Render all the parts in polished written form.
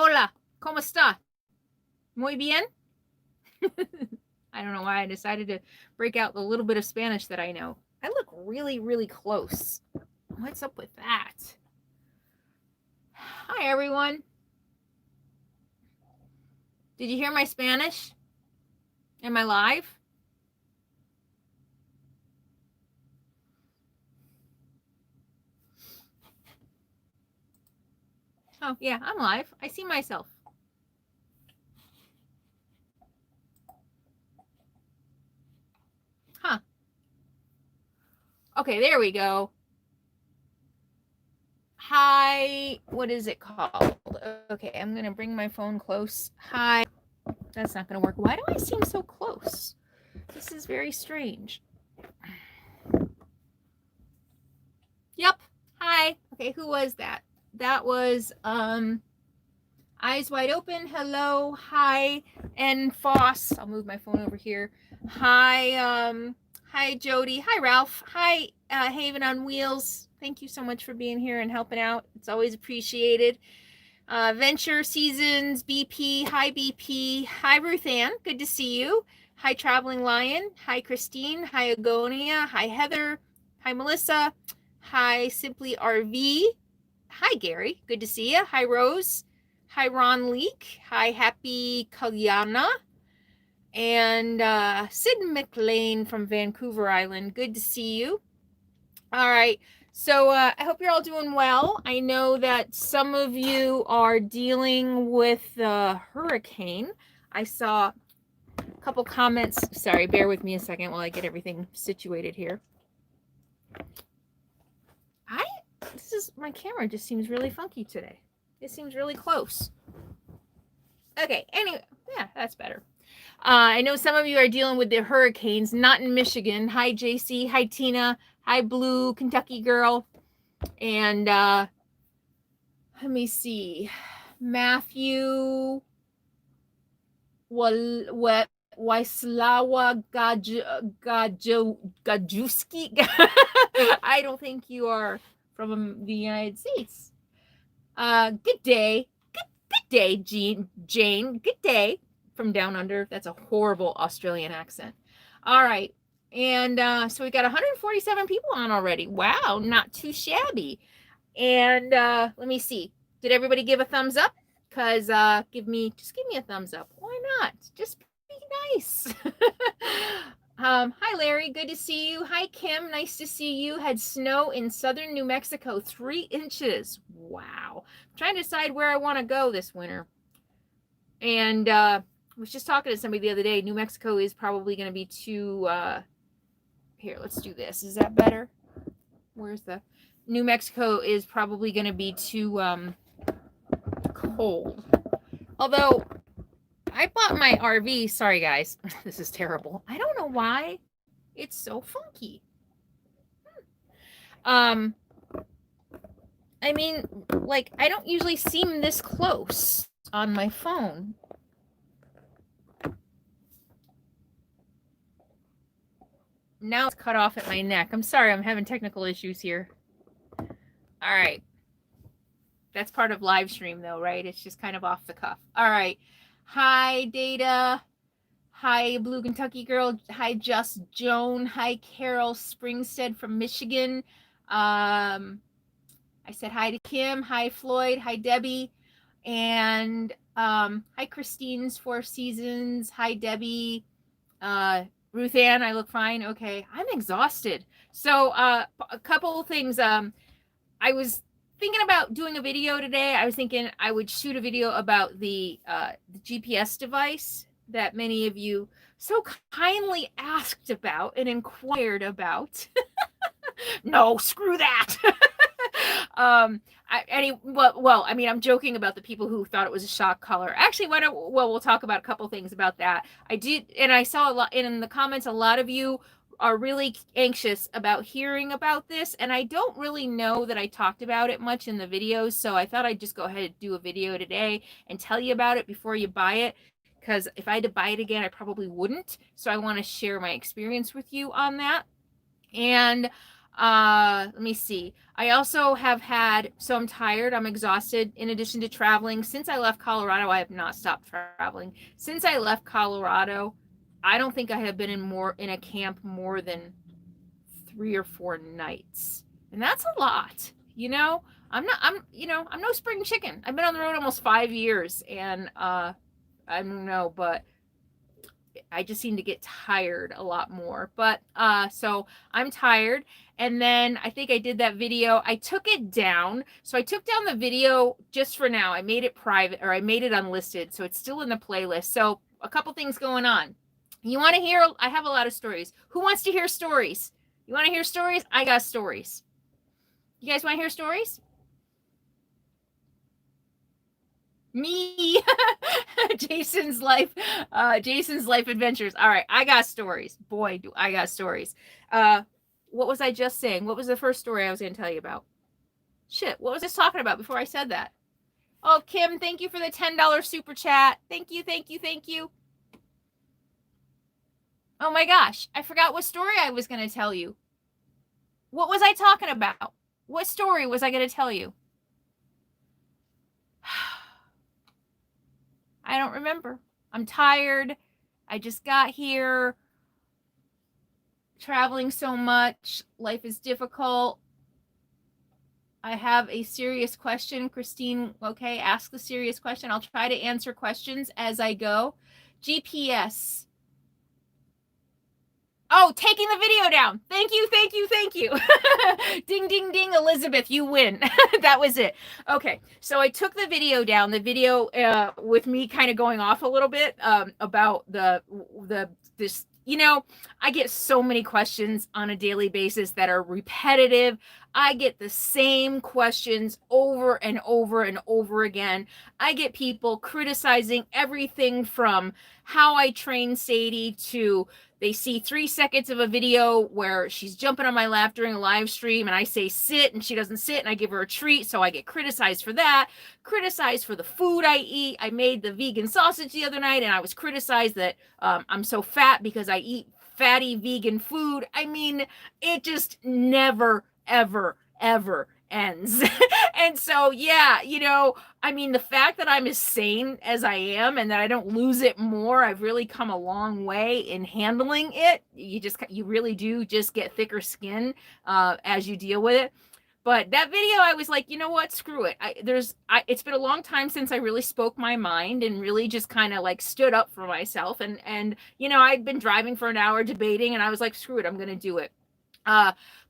Hola, ¿cómo está? Muy bien? I don't know why I decided to break out the little bit of Spanish that I know. I look really, really close. What's up with that? Hi, everyone. Did you hear my Spanish? Am I live? Oh, yeah, I'm live. I see myself. Huh. Okay, there we go. Hi, what is it called? Okay, I'm going to bring my phone close. Hi. That's not going to work. Why do I seem so close? This is very strange. Yep. Hi. Okay, who was that? That was Eyes Wide Open. Hello. Hi. And Foss. I'll move my phone over here. Hi, hi Jody. Hi Ralph. Hi Haven on Wheels. Thank you so much for being here and helping out. It's always appreciated. Venture Seasons, BP. Hi BP. Hi Ruth Ann. Good to see you. Hi Traveling Lion. Hi Christine. Hi Agonia. Hi Heather. Hi Melissa. Hi Simply RV. Hi Gary. Good to see you. Hi Rose. Hi Ron Leek. Hi Happy Kalyana. And Sid McLean from Vancouver Island. Good to see you. All right. So I hope you're all doing well. I know that some of you are dealing with the hurricane. I saw a couple comments. Sorry, bear with me a second while I get everything situated here. My camera just seems really funky today. It seems really close. Okay, anyway, yeah, that's better. I know some of you are dealing with the hurricanes, not in Michigan. Hi, JC. Hi, Tina. Hi, Blue, Kentucky girl. And let me see. Matthew Waislawa Gajewski. I don't think you are from the United States. Good day. Good day, Jane. Good day from down under. That's a horrible Australian accent. All right. And so we got 147 people on already. Wow, not too shabby. And let me see. Did everybody give a thumbs up? Because give me a thumbs up. Why not? Just be nice. Hi, Larry. Good to see you. Hi, Kim. Nice to see you. Had snow in southern New Mexico, 3 inches. Wow. I'm trying to decide where I want to go this winter. And I was just talking to somebody the other day. New Mexico is probably going to be too... Here, let's do this. Is that better? Where's the... New Mexico is probably going to be too cold. Although... I bought my RV. Sorry, guys. This is terrible. I don't know why it's so funky. I mean, like, I don't usually seem this close on my phone. Now it's cut off at my neck. I'm sorry, I'm having technical issues here. All right. That's part of live stream, though, right? It's just kind of off the cuff. All right. Hi, Data. Hi, Blue Kentucky Girl. Hi, Just Joan. Hi, Carol Springstead from Michigan. I said hi to Kim. Hi, Floyd. Hi, Debbie. And hi, Christine's Four Seasons. Hi, Debbie. Ruth Ann, I look fine. Okay, I'm exhausted. So a couple things. I was thinking about doing a video today. I was thinking I would shoot a video about the GPS device that many of you so kindly asked about and inquired about. No, screw that. I'm joking about the people who thought it was a shock collar. Actually, we'll talk about a couple things about that. I did, and I saw a lot in the comments, a lot of you are really anxious about hearing about this, and I don't really know that I talked about it much in the videos, so I thought I'd just go ahead and do a video today and tell you about it before you buy it, because if I had to buy it again, I probably wouldn't. So I want to share my experience with you on that. And Let me see. I also have had, so I'm tired, I'm exhausted. In addition to traveling, since I left Colorado, I have not stopped traveling. Since I left Colorado, I don't think I have been in a camp more than 3 or 4 nights. And that's a lot, you know? I'm no spring chicken. I've been on the road almost 5 years, and I don't know, but I just seem to get tired a lot more. But so I'm tired. And then I think I did that video. I took it down. So I took down the video just for now. I made it private, or I made it unlisted. So it's still in the playlist. So a couple things going on. You want to hear? I have a lot of stories. Who wants to hear stories? You want to hear stories? I got stories. You guys want to hear stories? Me. Jason's life adventures. All right, I got stories. Boy, do I got stories. What was I just saying? What was the first story I was going to tell you about? Shit, what was I talking about before I said that? Oh, Kim, thank you for the $10 super chat. Thank you, thank you, thank you. Oh my gosh, I forgot what story I was going to tell you. What was I talking about? What story was I going to tell you? I don't remember. I'm tired. I just got here. Traveling so much. Life is difficult. I have a serious question. Christine, okay, ask the serious question. I'll try to answer questions as I go. GPS. Oh, taking the video down. Thank you, thank you, thank you. Ding, ding, ding, Elizabeth, you win. That was it. Okay, so I took the video down. The video with me kind of going off a little bit about this. You know, I get so many questions on a daily basis that are repetitive. I get the same questions over and over and over again. I get people criticizing everything from how I train Sadie to they see 3 seconds of a video where she's jumping on my lap during a live stream and I say sit and she doesn't sit and I give her a treat. So I get criticized for that, criticized for the food I eat. I made the vegan sausage the other night and I was criticized that I'm so fat because I eat fatty vegan food. I mean, it just never, ever, ever ends. And so, yeah, you know, I mean, the fact that I'm as sane as I am and that I don't lose it more, I've really come a long way in handling it. You really do just get thicker skin as you deal with it. But that video, I was like, you know what? Screw it. It's been a long time since I really spoke my mind and really just kind of like stood up for myself. And you know, I'd been driving for an hour debating, and I was like, screw it, I'm going to do it.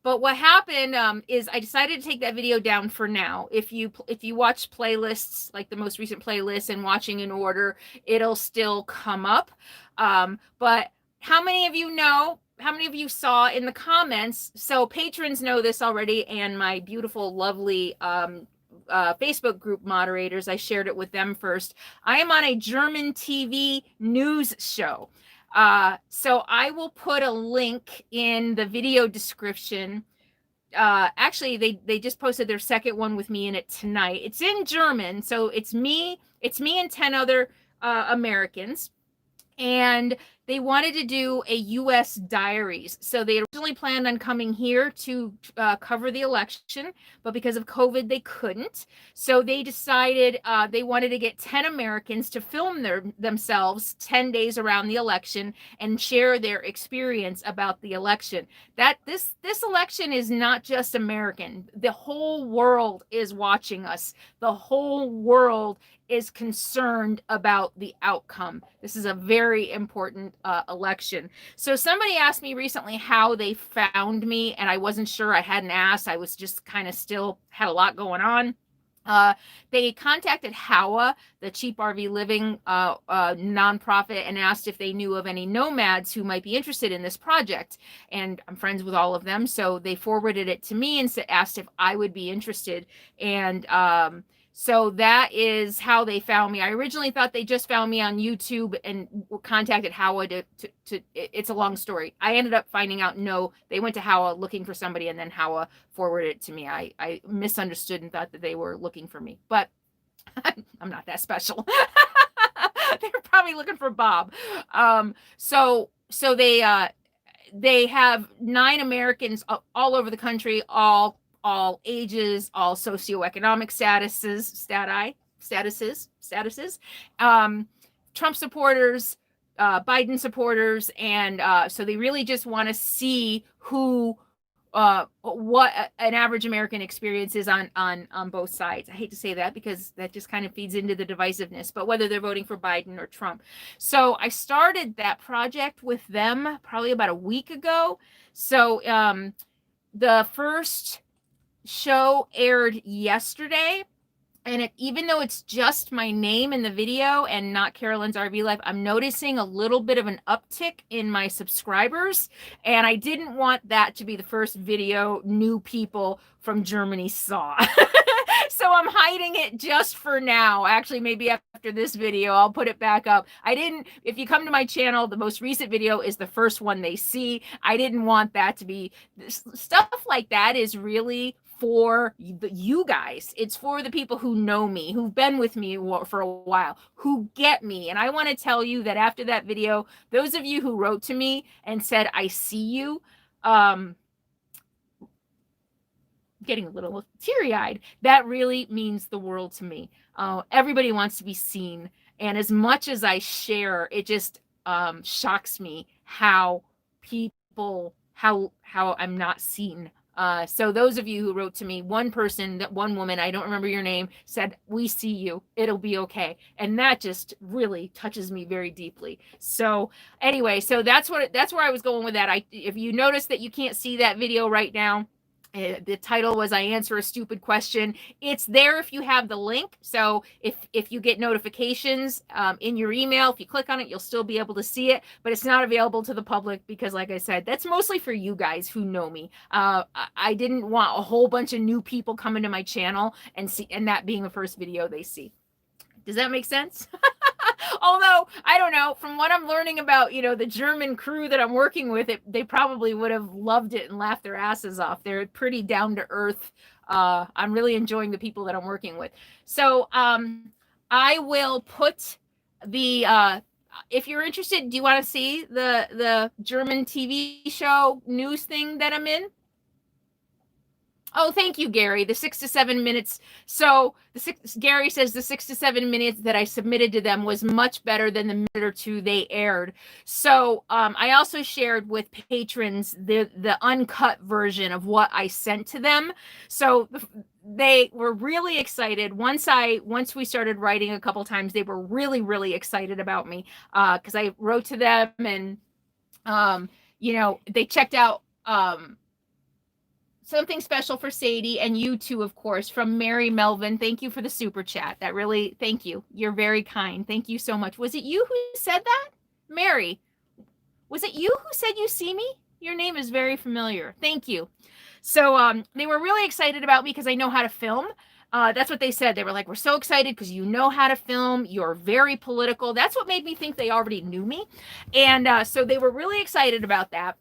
But what happened is I decided to take that video down for now. If you watch playlists, like the most recent playlist and watching in order, it'll still come up. But how many of you know? How many of you saw in the comments? So patrons know this already, and my beautiful, lovely Facebook group moderators, I shared it with them first. I am on a German TV news show. So I will put a link in the video description. Actually, they just posted their second one with me in it tonight. It's in German, so it's me and 10 other Americans. And they wanted to do a U.S. diaries. So they originally planned on coming here to cover the election, but because of COVID, they couldn't. So they decided they wanted to get 10 Americans to film themselves 10 days around the election and share their experience about the election. That this election is not just American. The whole world is watching us. The whole world is concerned about the outcome. This is a very important election. So somebody asked me recently how they found me, and I wasn't sure. I hadn't asked. I was just kind of still had a lot going on. They contacted HOWA, the Cheap RV Living nonprofit, and asked if they knew of any nomads who might be interested in this project. And I'm friends with all of them, so they forwarded it to me and asked if I would be interested. And so that is how they found me. I originally thought they just found me on YouTube and contacted HOWA to it's a long story. I ended up finding out, no, they went to HOWA looking for somebody, and then HOWA forwarded it to me. I misunderstood and thought that they were looking for me, but I'm not that special. They're probably looking for Bob. So they they have 9 Americans all over the country, all ages, all socioeconomic statuses, Trump supporters, Biden supporters, and so they really just want to see what an average American experience is on both sides. I hate to say that because that just kind of feeds into the divisiveness, but whether they're voting for Biden or Trump. So I started that project with them probably about a week ago. So the first show aired yesterday. And even though it's just my name in the video and not Carolyn's RV Life, I'm noticing a little bit of an uptick in my subscribers. And I didn't want that to be the first video new people from Germany saw. So I'm hiding it just for now. Actually, maybe after this video, I'll put it back up. If you come to my channel, the most recent video is the first one they see. I didn't want that to be, stuff like that is really for you guys. It's for the people who know me, who've been with me for a while, who get me. And I want to tell you that after that video, those of you who wrote to me and said, I see you, getting a little teary-eyed, that really means the world to me. Everybody wants to be seen. And as much as I share, it just shocks me how I'm not seen. So those of you who wrote to me, one woman, I don't remember your name, said, we see you, it'll be okay. And that just really touches me very deeply. So anyway, so that's where I was going with that. If you notice that you can't see that video right now, the title was I Answer a Stupid Question. It's there if you have the link. So if you get notifications in your email, if you click on it, you'll still be able to see it, but it's not available to the public because, like I said, that's mostly for you guys who know me. I didn't want a whole bunch of new people coming to my channel and that being the first video they see. Does that make sense? Although, I don't know, from what I'm learning about, the German crew that I'm working with, they probably would have loved it and laughed their asses off. They're pretty down to earth. I'm really enjoying the people that I'm working with. So I will put if you're interested, do you want to see the German TV show news thing that I'm in? Oh, thank you, Gary. The 6 to 7 minutes. So Gary says the 6 to 7 minutes that I submitted to them was much better than the minute or two they aired. So I also shared with patrons the uncut version of what I sent to them. So they were really excited. Once we started writing a couple times, they were really, really excited about me because I wrote to them and, they checked out Something Special for Sadie and you too, of course, from Mary Melvin. Thank you for the super chat. That really, thank you. You're very kind. Thank you so much. Was it you who said that? Mary, was it you who said you see me? Your name is very familiar. Thank you. So they were really excited about me because I know how to film. That's what they said. They were like, we're so excited because you know how to film. You're very political. That's what made me think they already knew me. And so they were really excited about that.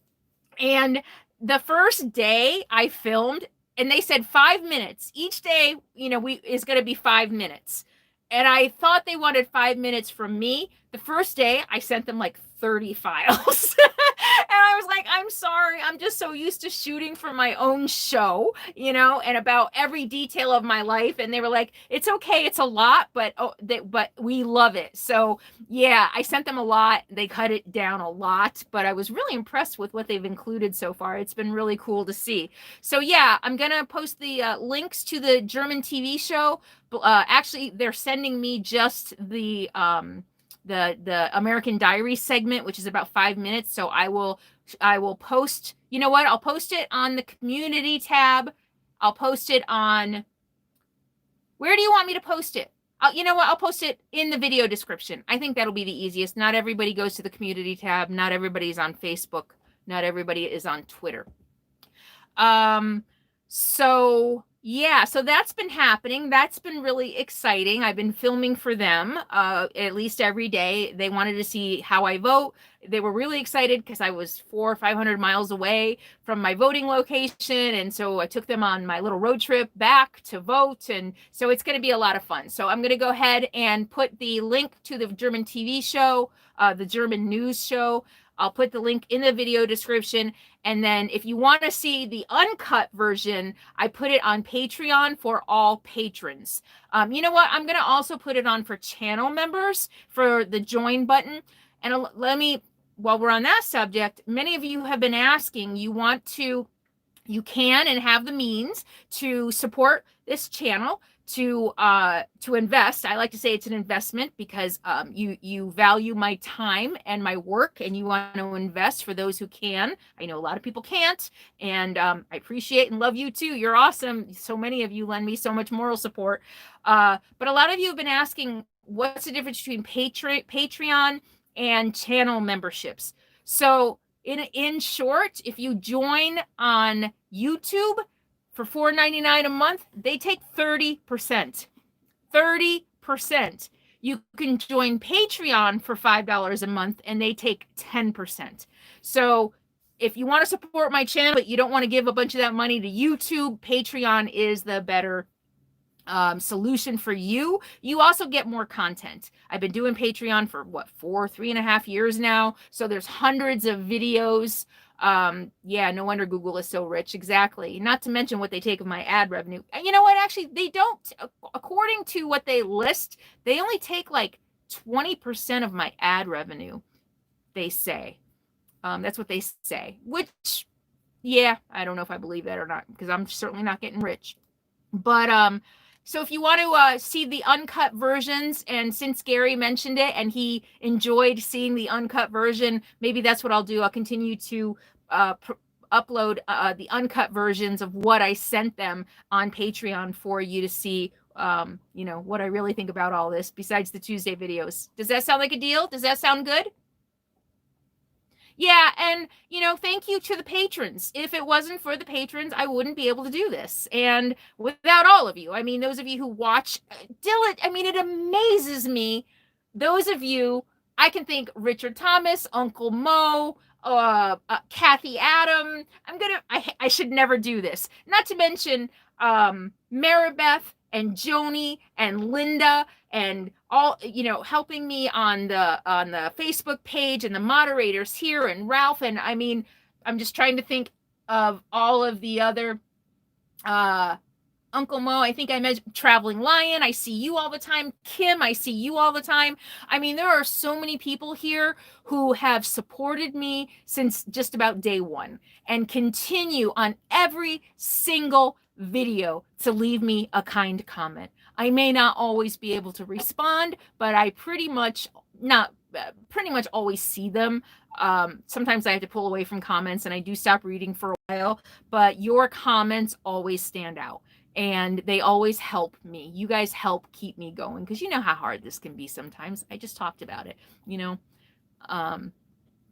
And the first day I filmed, and they said 5 minutes. Each day, is going to be 5 minutes. And I thought they wanted 5 minutes from me. The first day, I sent them like 30 files. And I was like, I'm sorry. I'm just so used to shooting for my own show, and about every detail of my life. And they were like, it's okay. It's a lot, but we love it. So yeah, I sent them a lot. They cut it down a lot, but I was really impressed with what they've included so far. It's been really cool to see. So yeah, I'm going to post the links to the German TV show. Actually, they're sending me just the American Diary segment, which is about 5 minutes. So I will post, I'll post it on the community tab. I'll post it on, where do you want me to post it? I'll post it in the video description. I think that'll be the easiest. Not everybody goes to the community tab. Not everybody's on Facebook. Not everybody is on Twitter. So yeah, so that's been happening. That's been really exciting. I've been filming for them at least every day. They wanted to see how I vote. They were really excited because I was 400 or 500 miles away from my voting location. And so I took them on my little road trip back to vote. And so it's going to be a lot of fun. So I'm going to go ahead and put the link to the German TV show, the German news show, I'll put the link in the video description. And then if you want to see the uncut version, I put it on Patreon for all patrons. You know what? I'm going to also put it on for channel members for the join button. And let me, while we're on that subject, many of you have been asking, you can and have the means to support this channel, to invest. I like to say it's an investment because you value my time and my work, and you want to invest for those who can. I know a lot of people can't, and I appreciate and love you too. You're awesome. So many of you lend me so much moral support. But a lot of you have been asking, what's the difference between Patreon and channel memberships? So in short, if you join on YouTube for $4.99 a month, they take 30%. 30%. You can join Patreon for $5 a month and they take 10%. So if you want to support my channel, but you don't want to give a bunch of that money to YouTube, Patreon is the better solution for you. You also get more content. I've been doing Patreon for 3.5 years now. So there's hundreds of videos. Yeah, no wonder Google is so rich. Exactly. Not to mention what they take of my ad revenue. And you know what? Actually, they don't, according to what they list, they only take like 20% of my ad revenue, they say. That's what they say, which, yeah, I don't know if I believe that or not, because I'm certainly not getting rich. But so if you want to see the uncut versions, and since Gary mentioned it and he enjoyed seeing the uncut version, maybe that's what I'll do. I'll continue to upload the uncut versions of what I sent them on Patreon for you to see, you know, what I really think about all this besides the Tuesday videos. Does that sound like a deal? Does that sound good? Yeah, and, you know, thank you to the patrons. If it wasn't for the patrons, I wouldn't be able to do this. And without all of you, I mean, those of you who watch, Dylan, I mean, it amazes me. Those of you, I can think Richard Thomas, Uncle Mo, Kathy Adam. I should never do this. Not to mention Maribeth and Joni and Linda and all, you know, helping me on the Facebook page, and the moderators here, and Ralph. And I mean, I'm just trying to think of all of the other Uncle Mo, I think I mentioned Traveling Lion. I see you all the time. Kim, I see you all the time. I mean, there are so many people here who have supported me since just about day one and continue on every single video to leave me a kind comment. I may not always be able to respond, but I pretty much always see them. Sometimes I have to pull away from comments and I do stop reading for a while, but your comments always stand out. And they always help me. You guys help keep me going, because you know how hard this can be sometimes. I just talked about it, you know,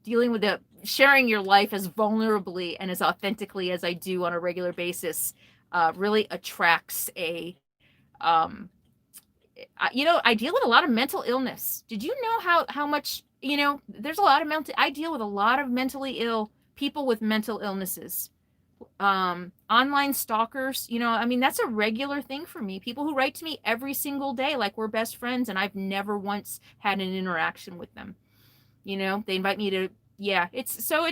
dealing with sharing your life as vulnerably and as authentically as I do on a regular basis really attracts a, you know, I deal with a lot of mental illness. Did you know how much, you know, there's a lot of I deal with a lot of mentally ill people with mental illnesses. Online stalkers, you know, I mean, that's a regular thing for me. People who write to me every single day like we're best friends, and I've never once had an interaction with them. You know, they invite me to, yeah, so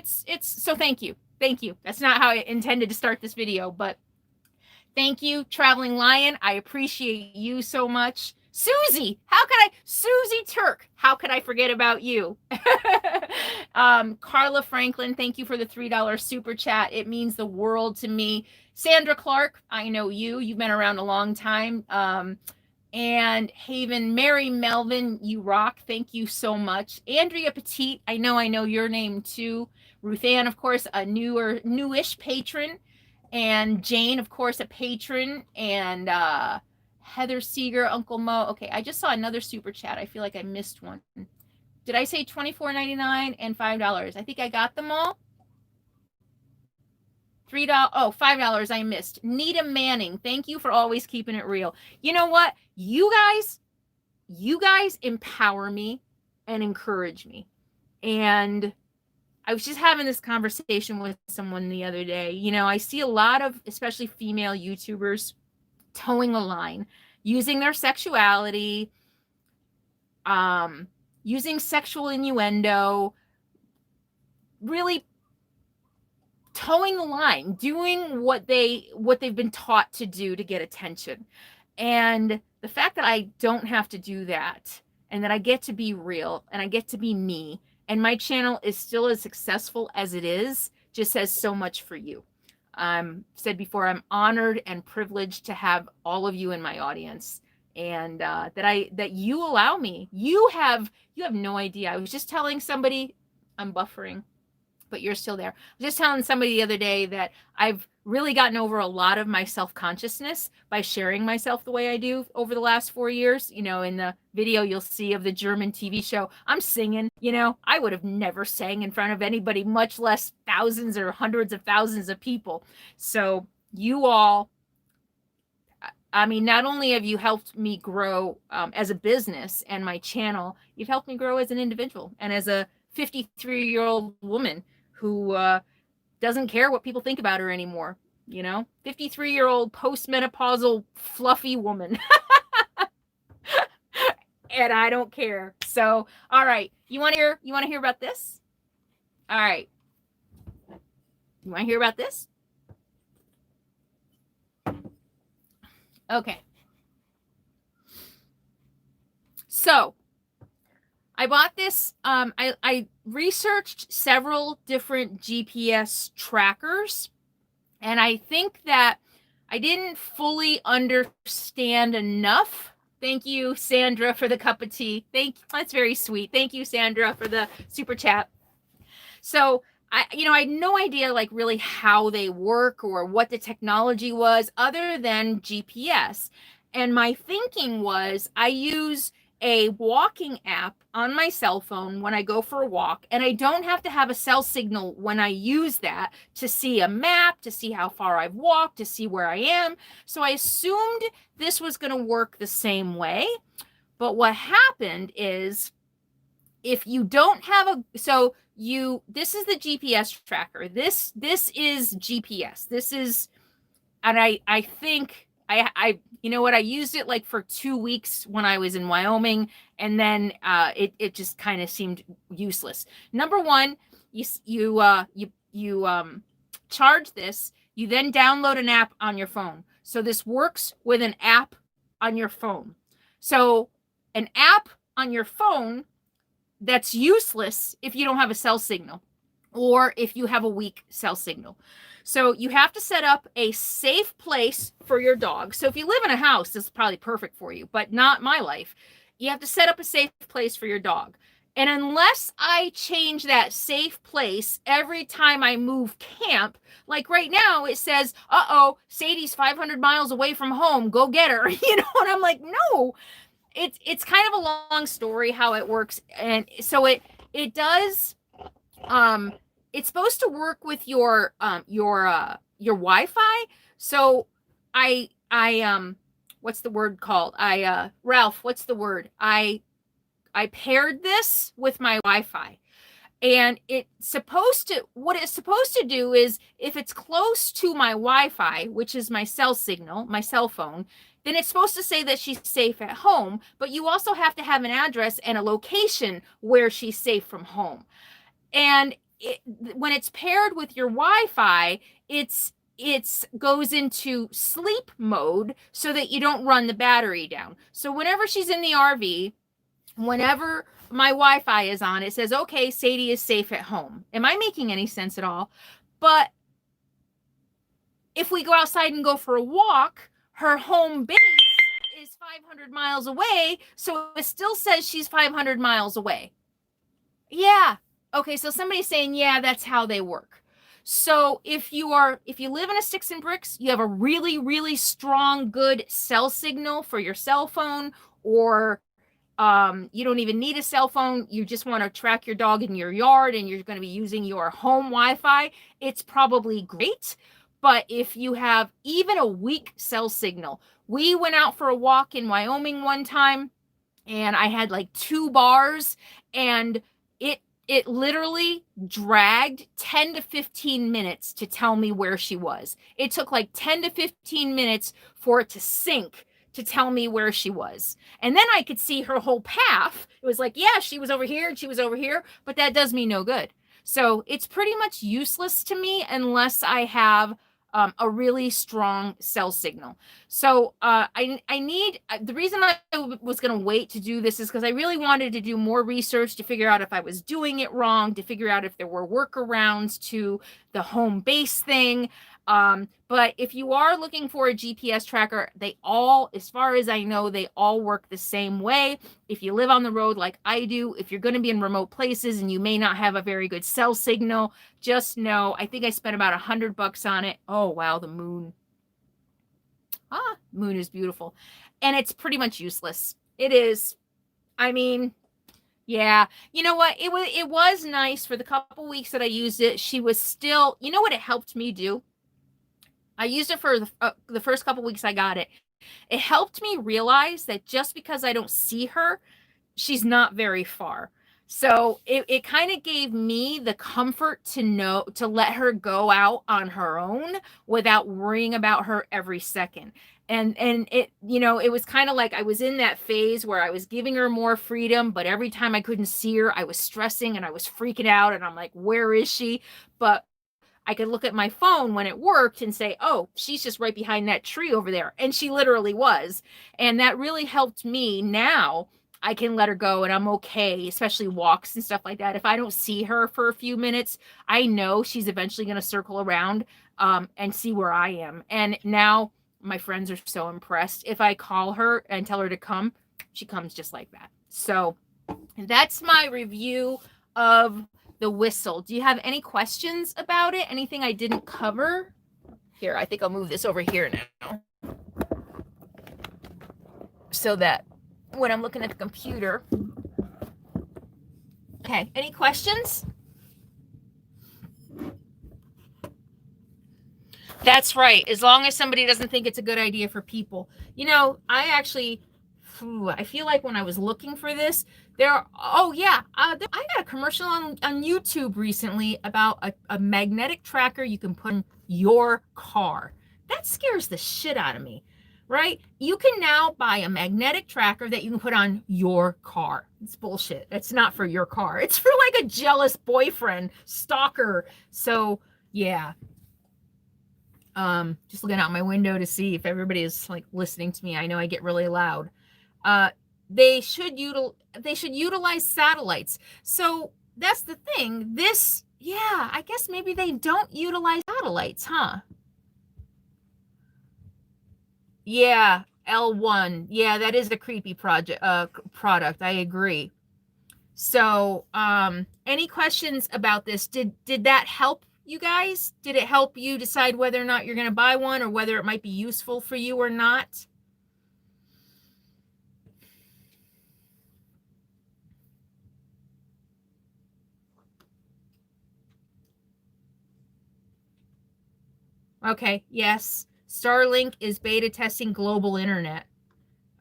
thank you. That's not how I intended to start this video, but thank you, Traveling Lion. I appreciate you so much. Susie, Susie Turk, how could I forget about you? Carla Franklin, thank you for the $3 super chat. It means the world to me. Sandra Clark, I know you. You've been around a long time. And Haven, Mary Melvin, you rock. Thank you so much. Andrea Petite, I know your name too. Ruth Ann, of course, a newish patron. And Jane, of course, a patron. And Heather Seeger, Uncle Mo. Okay, I just saw another super chat. I feel like I missed one. Did I say $24.99 and $5? I think I got them all. $3. Oh, $5 I missed. Nita Manning, thank you for always keeping it real. You know what? You guys empower me and encourage me. And I was just having this conversation with someone the other day. You know, I see a lot of, especially female YouTubers, towing the line, using their sexuality, using sexual innuendo, really towing the line, doing what they've been taught to do to get attention. And the fact that I don't have to do that, and that I get to be real, and I get to be me, and my channel is still as successful as it is, just says so much for you. Said before, I'm honored and privileged to have all of you in my audience, and that you allow me. You have no idea. I was just telling somebody, I'm buffering, but you're still there. I was just telling somebody the other day that I've really gotten over a lot of my self-consciousness by sharing myself the way I do over the last 4 years. You know, in the video you'll see of the German TV show, I'm singing. You know, I would have never sang in front of anybody, much less thousands or hundreds of thousands of people. So you all, I mean, not only have you helped me grow as a business and my channel, you've helped me grow as an individual and as a 53-year-old woman who doesn't care what people think about her anymore. You know, 53-year-old postmenopausal fluffy woman. And I don't care. So, all right. You want to hear about this? All right. You want to hear about this? Okay. So, I bought this. I researched several different GPS trackers, and I think that I didn't fully understand enough. Thank you, Sandra, for the cup of tea. That's very sweet. Thank you, Sandra, for the super chat. So I had no idea like really how they work or what the technology was other than GPS. And my thinking was I use a walking app on my cell phone when I go for a walk, and I don't have to have a cell signal when I use that to see a map, to see how far I've walked, to see where I am. So I assumed this was going to work the same way. But what happened is, if you don't have this is the GPS tracker. This is GPS. This is, and I think I you know what, I used it like for 2 weeks when I was in Wyoming, and then it just kind of seemed useless. Number one, you charge this, you then download an app on your phone. So this works with an app on your phone. So an app on your phone that's useless if you don't have a cell signal or if you have a weak cell signal. So you have to set up a safe place for your dog. So if you live in a house, this is probably perfect for you, but not my life. You have to set up a safe place for your dog. And unless I change that safe place every time I move camp, like right now it says, uh-oh, Sadie's 500 miles away from home, go get her. You know, and I'm like, no, it's kind of a long story how it works. And so it does, it's supposed to work with your Wi-Fi. So I what's the word called? Ralph, what's the word? I paired this with my Wi-Fi, and what it's supposed to do is, if it's close to my Wi-Fi, which is my cell signal, my cell phone, then it's supposed to say that she's safe at home, but you also have to have an address and a location where she's safe from home. And when it's paired with your Wi-Fi, it goes into sleep mode so that you don't run the battery down. So whenever she's in the RV, whenever my Wi-Fi is on, it says, okay, Sadie is safe at home. Am I making any sense at all? But if we go outside and go for a walk, her home base is 500 miles away, so it still says she's 500 miles away. Yeah. Okay, so somebody's saying, yeah, that's how they work. So if you live in a sticks and bricks, you have a really, really strong, good cell signal for your cell phone, or you don't even need a cell phone. You just want to track your dog in your yard and you're going to be using your home Wi-Fi. It's probably great. But if you have even a weak cell signal, we went out for a walk in Wyoming one time, and I had like 2 bars, and it literally dragged 10 to 15 minutes to tell me where she was. It took like 10 to 15 minutes for it to sync to tell me where she was. And then I could see her whole path. It was like, yeah, she was over here and she was over here, but that does me no good. So it's pretty much useless to me unless I have a really strong cell signal. So I need, the reason I was going to wait to do this is because I really wanted to do more research to figure out if I was doing it wrong, to figure out if there were workarounds to the home base thing. But if you are looking for a GPS tracker, they all, as far as I know, they all work the same way. If you live on the road like I do, if you're going to be in remote places and you may not have a very good cell signal, just know, I think I spent about $100 on it. Oh, wow, the moon. Moon is beautiful. And it's pretty much useless. It is. I mean, yeah. You know what? It was nice for the couple weeks that I used it. She was still, you know what it helped me do? I used it for the first couple weeks I got it. It helped me realize that just because I don't see her, she's not very far. So it kind of gave me the comfort to know to let her go out on her own without worrying about her every second. And it, you know, it was kind of like I was in that phase where I was giving her more freedom, but every time I couldn't see her, I was stressing and I was freaking out and I'm like, where is she? But I could look at my phone when it worked and say, oh, she's just right behind that tree over there. And she literally was. And that really helped me. Now I can let her go and I'm okay, especially walks and stuff like that. If I don't see her for a few minutes, I know she's eventually going to circle around and see where I am. And now my friends are so impressed. If I call her and tell her to come, she comes just like that. So that's my review of the whistle. Do you have any questions about it? Anything I didn't cover? Here, I think I'll move this over here now, so that when I'm looking at the computer. Okay, any questions? That's right. As long as somebody doesn't think it's a good idea for people. You know, I feel like when I was looking for this, I got a commercial on YouTube recently about a magnetic tracker you can put in your car. That scares the shit out of me, right? You can now buy a magnetic tracker that you can put on your car. It's bullshit. It's not for your car. It's for like a jealous boyfriend, stalker. So yeah. Just looking out my window to see if everybody is like listening to me. I know I get really loud. They should utilize satellites. So that's the thing. I guess maybe they don't utilize satellites, huh? Yeah, L1. Yeah, that is a creepy product. I agree. So, any questions about this? Did that help you guys? Did it help you decide whether or not you're going to buy one or whether it might be useful for you or not? Okay, yes. Starlink is beta testing global internet.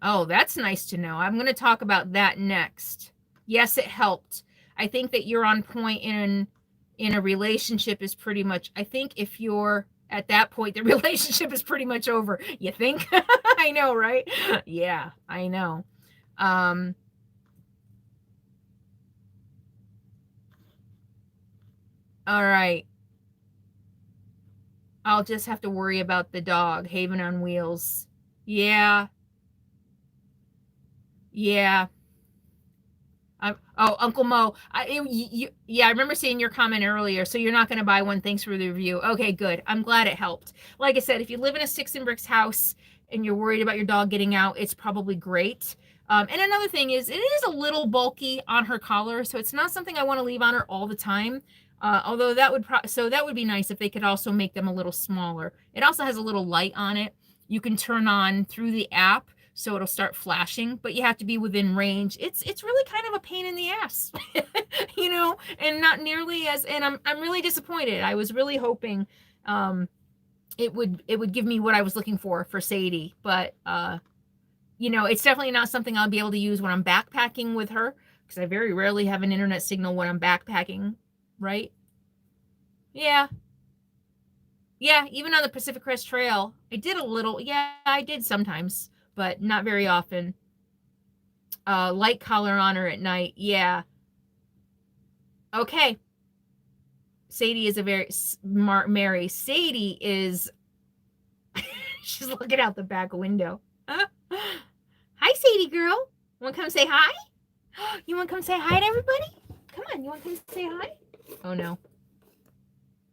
Oh, that's nice to know. I'm going to talk about that next. Yes, it helped. I think that you're on point in a relationship is pretty much, I think if you're at that point, the relationship is pretty much over. You think? I know, right? Yeah, I know. All right. I'll just have to worry about the dog, Haven on Wheels. Yeah. Yeah. Uncle Mo. I remember seeing your comment earlier. So you're not going to buy one. Thanks for the review. Okay, good. I'm glad it helped. Like I said, if you live in a sticks and bricks house and you're worried about your dog getting out, it's probably great. And another thing is, it is a little bulky on her collar, so it's not something I want to leave on her all the time. Although that would be nice if they could also make them a little smaller. It also has a little light on it. You can turn on through the app, so it'll start flashing, but you have to be within range. It's really kind of a pain in the ass, you know, and not nearly as, and I'm really disappointed. I was really hoping it would give me what I was looking for Sadie, but you know, it's definitely not something I'll be able to use when I'm backpacking with her, because I very rarely have an internet signal when I'm backpacking, right? Yeah. Yeah, even on the Pacific Crest Trail, I did a little. Yeah, I did sometimes, but not very often. Light color on her at night. Yeah. Okay. Sadie is a very smart Mary. Sadie is, she's looking out the back window. Hi, Sadie girl. Want to come say hi? You want to come say hi to everybody? Come on, you want to come say hi? Oh, no.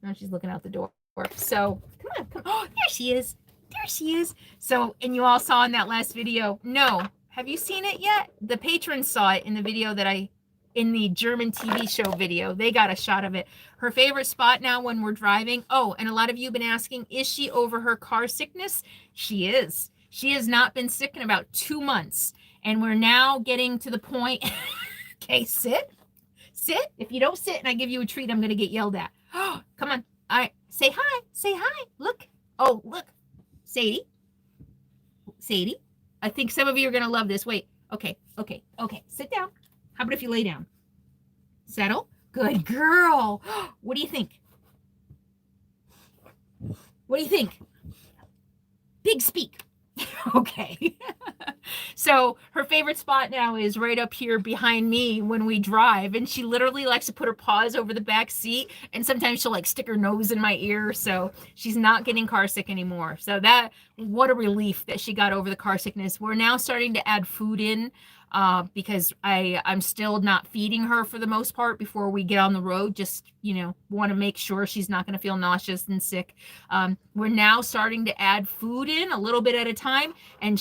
No, she's looking out the door. So, come on, come. Oh, there she is. There she is. So, and you all saw in that last video. No. Have you seen it yet? The patrons saw it in the video that in the German TV show video. They got a shot of it. Her favorite spot now when we're driving. Oh, and a lot of you have been asking, is she over her car sickness? She is. She has not been sick in about 2 months. And we're now getting to the point. Okay, sit. Sit. If you don't sit and I give you a treat, I'm going to get yelled at. Oh, come on. All right. Say hi. Say hi. Look. Oh, look. Sadie. Sadie. I think some of you are going to love this. Wait. Okay. Okay. Okay. Sit down. How about if you lay down? Settle. Good girl. What do you think? What do you think? Big speak. Okay. So her favorite spot now is right up here behind me when we drive, and she literally likes to put her paws over the back seat, and sometimes she'll like stick her nose in my ear. So she's not getting car sick anymore. So that, what a relief that she got over the car sickness. We're now starting to add food in because I'm still not feeding her for the most part before we get on the road. Just, want to make sure she's not going to feel nauseous and sick. We're now starting to add food in a little bit at a time. And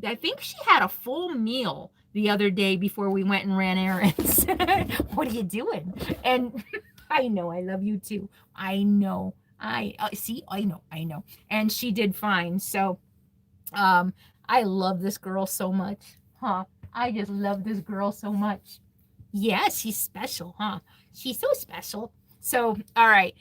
I think she had a full meal the other day before we went and ran errands. What are you doing? And I know, I love you too. I know. I know. And she did fine. So, I love this girl so much, huh? I just love this girl so much. Yes, she's special, huh? She's so special. So, all right.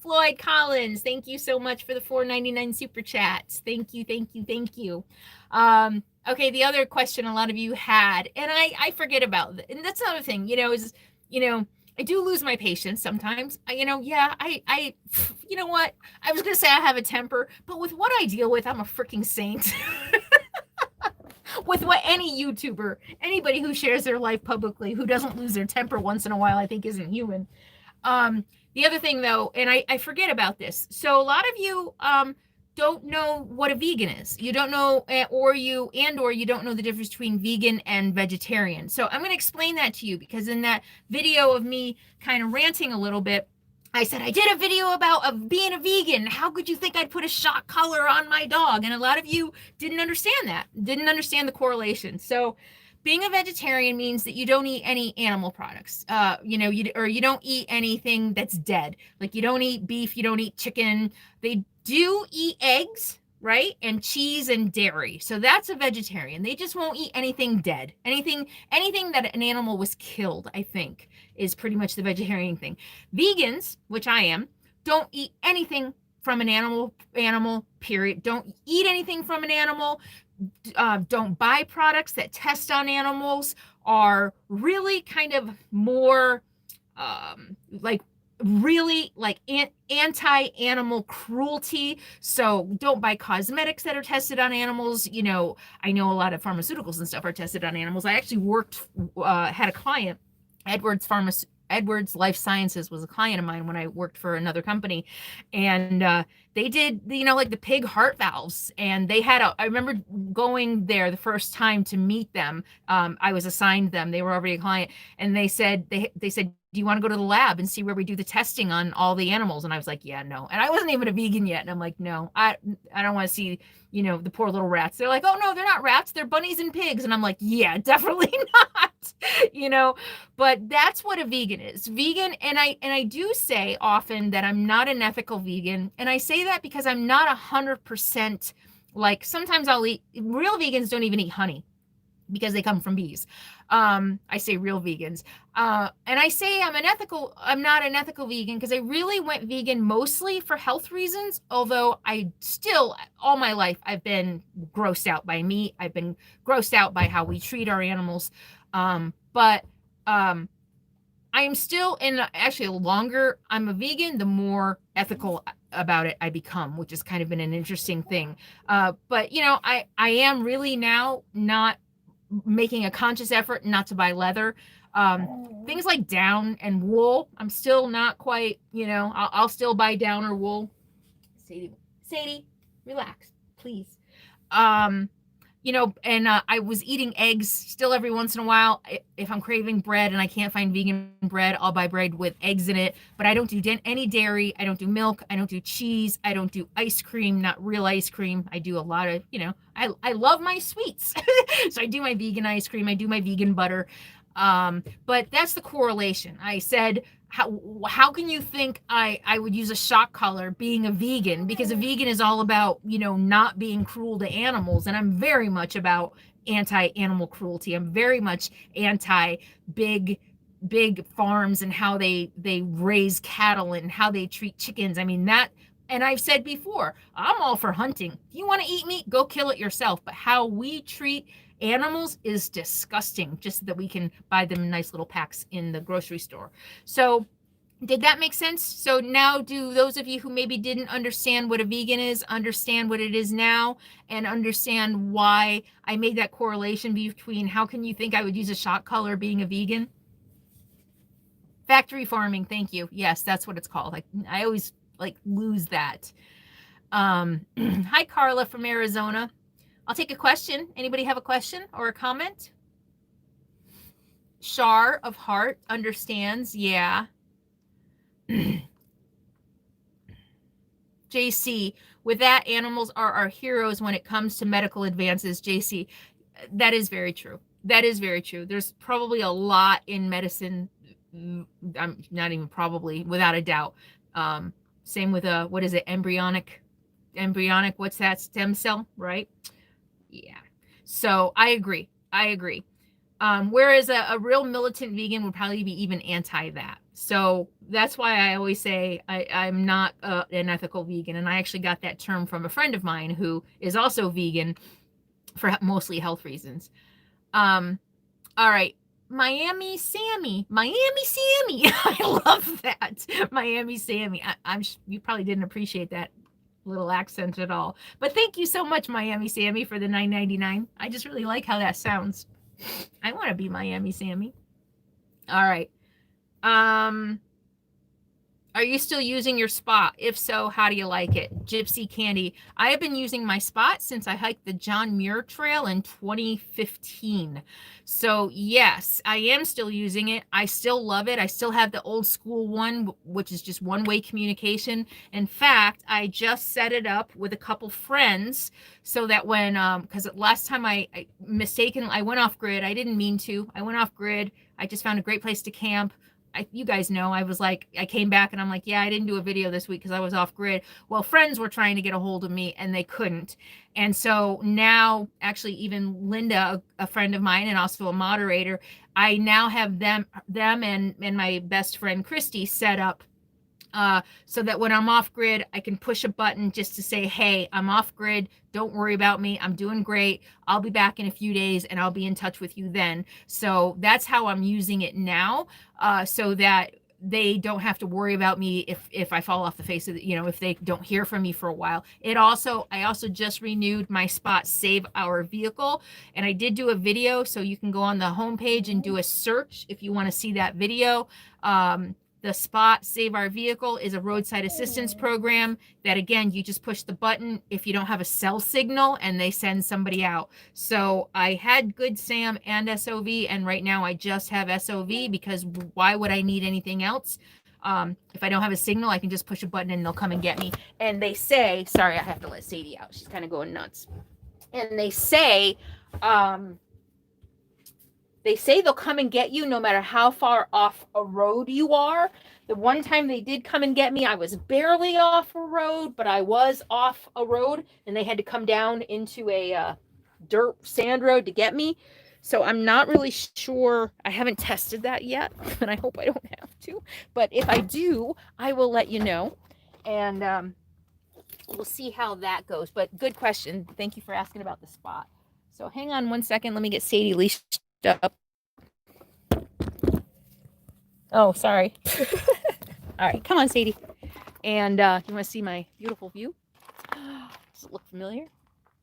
Floyd Collins, thank you so much for the $4.99 super chats. Thank you, thank you, thank you. Okay, the other question a lot of you had, and I forget about it. And that's another thing, is, I do lose my patience sometimes. You know what? I was going to say I have a temper, but with what I deal with, I'm a freaking saint. With what any YouTuber, anybody who shares their life publicly, who doesn't lose their temper once in a while, I think isn't human. The other thing though, and I forget about this. So a lot of you don't know what a vegan is. You don't know, or you don't know the difference between vegan and vegetarian. So I'm going to explain that to you, because in that video of me kind of ranting a little bit, I said, I did a video about being a vegan. How could you think I'd put a shock collar on my dog? And a lot of you didn't understand that, didn't understand the correlation. So being a vegetarian means that you don't eat any animal products, you don't eat anything that's dead. Like you don't eat beef, you don't eat chicken. They do eat eggs, right? And cheese and dairy. So that's a vegetarian. They just won't eat anything dead. Anything that an animal was killed, I think, is pretty much the vegetarian thing. Vegans, which I am, don't eat anything from an animal, period. Don't eat anything from an animal. Don't buy products that test on animals, are really kind of more anti-animal cruelty. So don't buy cosmetics that are tested on animals. I know a lot of pharmaceuticals and stuff are tested on animals. I actually had a client, Edwards Life Sciences was a client of mine when I worked for another company, and they did, like the pig heart valves, and they had I remember going there the first time to meet them. I was assigned them. They were already a client, and they said, do you want to go to the lab and see where we do the testing on all the animals? And I was like, yeah, no. And I wasn't even a vegan yet. And I'm like, no, I don't want to see, the poor little rats. They're like, oh no, they're not rats. They're bunnies and pigs. And I'm like, yeah, definitely not, but that's what a vegan is. Vegan. And I do say often that I'm not an ethical vegan. And I say that because I'm not 100%, like sometimes real vegans don't even eat honey, because they come from bees. I say real vegans. And I say I'm not an ethical vegan because I really went vegan mostly for health reasons. Although all my life, I've been grossed out by meat. I've been grossed out by how we treat our animals. But I am still, and actually the longer I'm a vegan, the more ethical about it I become, which has kind of been an interesting thing. But I am really now not making a conscious effort not to buy leather. Things like down and wool, I'm still not quite, you know, I'll still buy down or wool. Sadie, relax, please. You know, and I was eating eggs still every once in a while. If I'm craving bread and I can't find vegan bread, I'll buy bread with eggs in it. But I don't do any dairy. I don't do milk. I don't do cheese. I don't do ice cream, not real ice cream. I do a lot of, you know, I love my sweets. So I do my vegan ice cream. I do my vegan butter. But that's the correlation. I said, how can you think I would use a shock collar being a vegan? Because a vegan is all about, you know, not being cruel to animals. And I'm very much about anti-animal cruelty. I'm very much anti big farms and how they raise cattle and how they treat chickens. I mean, that, and I've said before, I'm all for hunting. If you want to eat meat, go kill it yourself. But how we treat animals is disgusting, just so that we can buy them in nice little packs in the grocery store. So did that make sense? So now do those of you who maybe didn't understand what a vegan is, understand what it is now, and understand why I made that correlation between how can you think I would use a shock collar being a vegan? Factory farming, thank you. Yes, that's what it's called. Like, I always like lose that. Hi, Carla from Arizona. I'll take a question. Anybody have a question or a comment? Shar of Heart understands. Yeah. JC, with that, animals are our heroes when it comes to medical advances. JC, that is very true. That is very true. There's probably a lot in medicine. I'm not even probably, without a doubt. Same with what is it? Embryonic, what's that? Stem cell, right? Yeah. So I agree. Whereas a real militant vegan would probably be even anti that. So that's why I always say I'm not an ethical vegan. And I actually got that term from a friend of mine who is also vegan for mostly health reasons. All right. Miami Sammy. I love that. Miami Sammy. You probably didn't appreciate that little accent at all. But thank you so much, Miami Sammy, for the $9.99. I just really like how that sounds. I want to be Miami Sammy. All right. Are you still using your Spot? If so, how do you like it? Gypsy Candy. I have been using my Spot since I hiked the John Muir Trail in 2015. So yes, I am still using it. I still love it. I still have the old school one, which is just one-way communication. In fact, I just set it up with a couple friends so that when, because last time I went off grid. I didn't mean to. I went off grid. I just found a great place to camp. You guys know, I was like, I came back and I'm like, yeah, I didn't do a video this week because I was off grid. Well, friends were trying to get a hold of me and they couldn't. And so now, actually, even Linda, a friend of mine and also a moderator, I now have them and my best friend Christy set up so that when I'm off grid, I can push a button just to say, hey, I'm off grid. Don't worry about me. I'm doing great. I'll be back in a few days and I'll be in touch with you then. So that's how I'm using it now, so that they don't have to worry about me if I fall off the face of the, you know, if they don't hear from me for a while. I also just renewed my Spot Save Our Vehicle, and I did do a video, so you can go on the homepage and do a search if you want to see that video. The Spot Save Our Vehicle is a roadside assistance program that, again, you just push the button if you don't have a cell signal and they send somebody out. So I had Good Sam and SOV, and right now I just have SOV because why would I need anything else? If I don't have a signal, I can just push a button and they'll come and get me. And they say, sorry, I have to let Sadie out. She's kind of going nuts. And they say they'll come and get you no matter how far off a road you are. The one time they did come and get me, I was barely off a road, but I was off a road, and they had to come down into a dirt sand road to get me. So I'm not really sure. I haven't tested that yet, and I hope I don't have to. But if I do, I will let you know, and we'll see how that goes. But good question. Thank you for asking about the Spot. So hang on one second. Let me get Sadie leashed up. Oh, sorry. All right, come on, Sadie. And you want to see my beautiful view? Does it look familiar?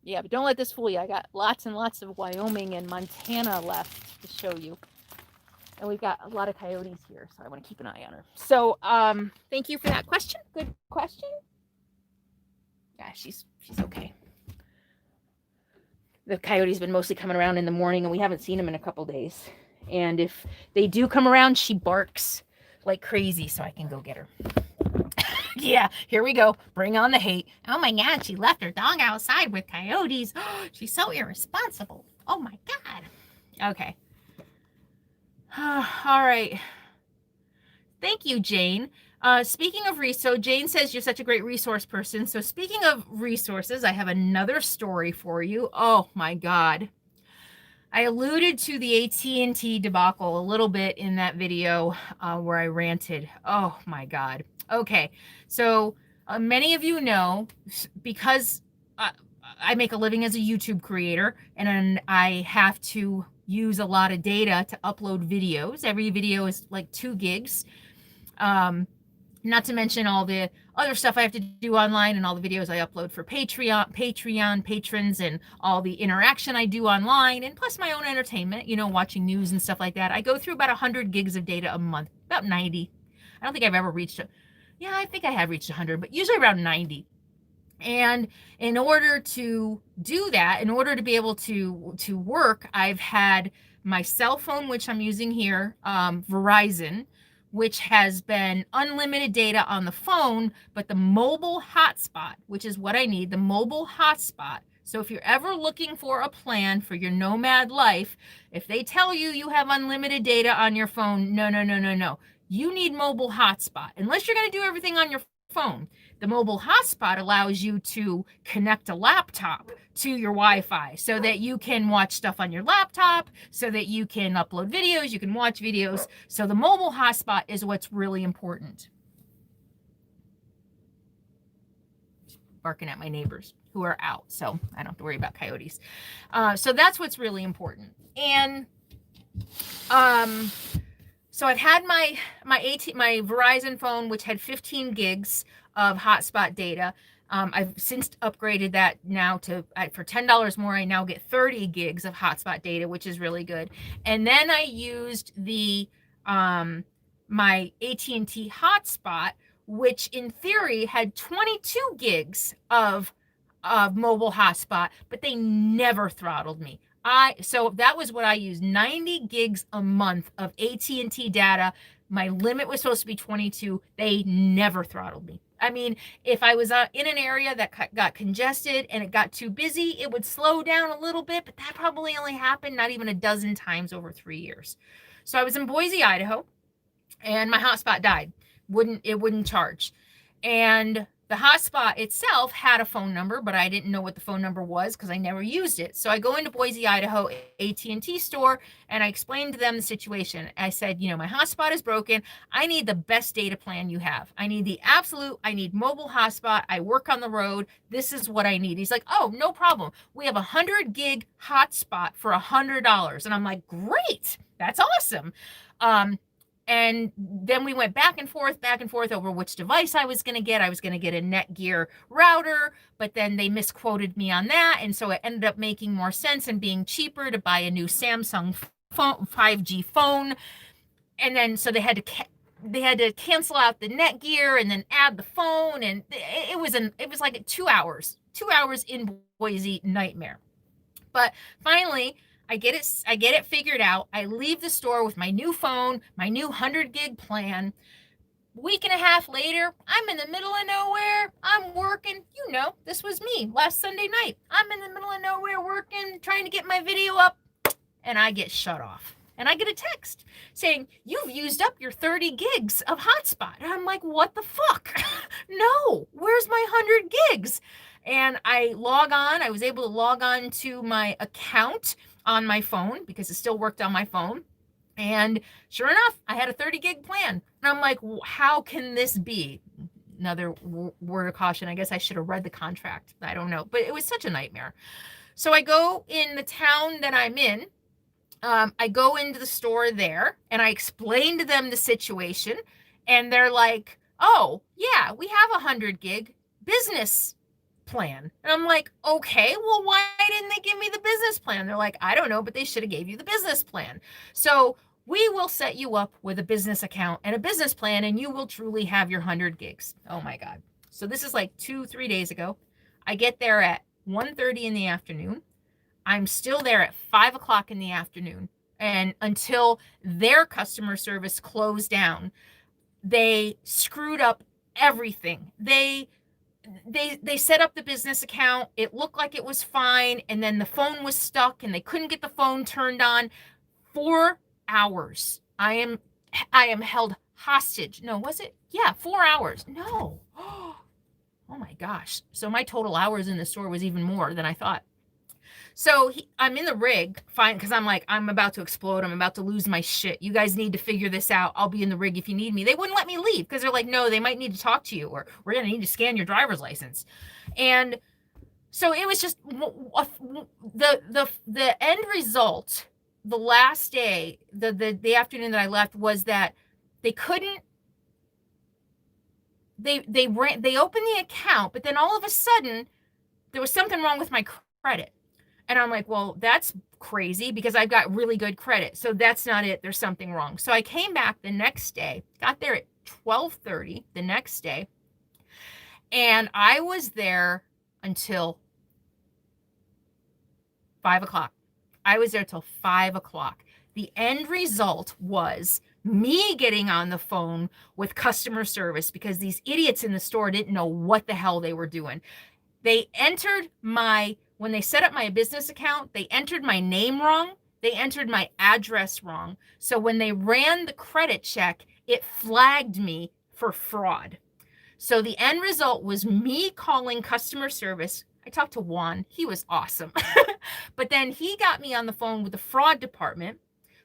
Yeah, but don't let this fool you. I got lots and lots of Wyoming and Montana left to show you. And we've got a lot of coyotes here, so I want to keep an eye on her. So, thank you for that question. Good question. Yeah, she's okay. The coyote's been mostly coming around in the morning, and we haven't seen him in a couple days. And if they do come around, she barks like crazy, so I can go get her. Yeah, here we go. Bring on the hate. Oh my God, she left her dog outside with coyotes. She's so irresponsible. Oh my God. Okay. All right. Thank you, Jane. Speaking of so Jane says you're such a great resource person. So speaking of resources, I have another story for you. Oh my God. I alluded to the AT&T debacle a little bit in that video where I ranted. Oh my God. Okay. So many of you know, because I make a living as a YouTube creator, and I have to use a lot of data to upload videos. Every video is like 2 gigs. Not to mention all the other stuff I have to do online and all the videos I upload for Patreon patrons and all the interaction I do online, and plus my own entertainment, you know, watching news and stuff like that. I go through about 100 gigs of data a month, about 90. I don't think I've ever reached yeah, I think I have reached 100, but usually around 90. And in order to do that, in order to be able to work, I've had my cell phone, which I'm using here, Verizon, which has been unlimited data on the phone, but the mobile hotspot, which is what I need, the mobile hotspot. So if you're ever looking for a plan for your nomad life, if they tell you you have unlimited data on your phone, no. You need mobile hotspot. Unless you're going to do everything on your phone. The mobile hotspot allows you to connect a laptop to your Wi-Fi so that you can watch stuff on your laptop, so that you can upload videos, you can watch videos. So the mobile hotspot is what's really important. Barking at my neighbors who are out, so I don't have to worry about coyotes. So that's what's really important. And so I've had my Verizon phone, which had 15 gigs of hotspot data. I've since upgraded that now to, for $10 more, I now get 30 gigs of hotspot data, which is really good. And then I used the my AT&T hotspot, which in theory had 22 gigs of mobile hotspot, but they never throttled me. So that was what I used, 90 gigs a month of AT&T data. My limit was supposed to be 22. They never throttled me. I mean, if I was in an area that got congested and it got too busy, it would slow down a little bit, but that probably only happened not even a dozen times over 3 years. So I was in Boise, Idaho, and my hotspot died. It wouldn't charge. And the hotspot itself had a phone number, but I didn't know what the phone number was because I never used it. So I go into Boise, Idaho AT&T store, and I explained to them the situation. I said, you know, my hotspot is broken. I need the best data plan you have. I need the absolute, I need mobile hotspot. I work on the road. This is what I need. He's like, oh, no problem. We have 100 gig hotspot for $100. And I'm like, great. That's awesome. And then we went back and forth over which device I was going to get. I was going to get a Netgear router, but then they misquoted me on that. And so it ended up making more sense and being cheaper to buy a new Samsung phone, 5G phone. And then so they had to cancel out the Netgear and then add the phone. And it was like 2 hours in Boise, nightmare. But finally, I get it figured out. I leave the store with my new phone, my new 100 gig plan. Week and a half later, I'm in the middle of nowhere. I'm working. You know, this was me last Sunday night. I'm in the middle of nowhere working, trying to get my video up, and I get shut off. And I get a text saying, you've used up your 30 gigs of hotspot. And I'm like, what the fuck? No, where's my 100 gigs? And I log on. I was able to log on to my account on my phone because it still worked on my phone. And sure enough, I had a 30 gig plan. And I'm like, how can this be? Another word of caution. I guess I should have read the contract. I don't know, but it was such a nightmare. So I go in the town that I'm in. I go into the store there and I explain to them the situation. And they're like, oh, yeah, we have a 100 gig business plan. And I'm like, okay, well, why didn't they give me the business plan? They're like, I don't know, but they should have gave you the business plan. So we will set you up with a business account and a business plan, and you will truly have your 100 gigs. Oh my God. So this is like 2-3 days ago. I get there at 1:30 in the afternoon. I'm still there at 5 o'clock in the afternoon. And until their customer service closed down, they screwed up everything. They set up the business account. It looked like it was fine. And then the phone was stuck and they couldn't get the phone turned on. 4 hours. I am held hostage. No, was it? Yeah, 4 hours. No. Oh my gosh. So my total hours in the store was even more than I thought. So I'm in the rig, fine, because I'm like, I'm about to explode. I'm about to lose my shit. You guys need to figure this out. I'll be in the rig if you need me. They wouldn't let me leave because they're like, no, they might need to talk to you, or we're going to need to scan your driver's license. And so it was just the end result. The last day, the afternoon that I left, was that they couldn't. They opened the account, but then all of a sudden there was something wrong with my credit. And I'm like, well, that's crazy because I've got really good credit. So that's not it. There's something wrong. So I came back the next day, got there at 12:30 the next day. And I was there until 5 o'clock. I was there till 5 o'clock. The end result was me getting on the phone with customer service because these idiots in the store didn't know what the hell they were doing. They entered when they set up my business account, they entered my name wrong. They entered my address wrong. So when they ran the credit check, it flagged me for fraud. So the end result was me calling customer service. I talked to Juan. He was awesome. But then he got me on the phone with the fraud department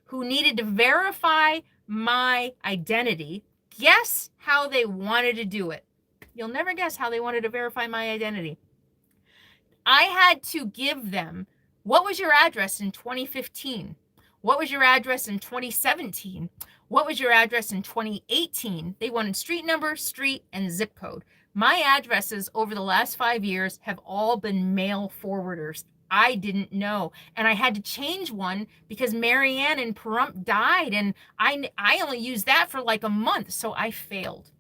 who needed to verify my identity. Guess how they wanted to do it? You'll never guess how they wanted to verify my identity. I had to give them, what was your address in 2015? What was your address in 2017? What was your address in 2018? They wanted street number, street, and zip code. My addresses over the last 5 years have all been mail forwarders. I didn't know. And I had to change one because Marianne in Pahrump died, and I only used that for like a month, so I failed.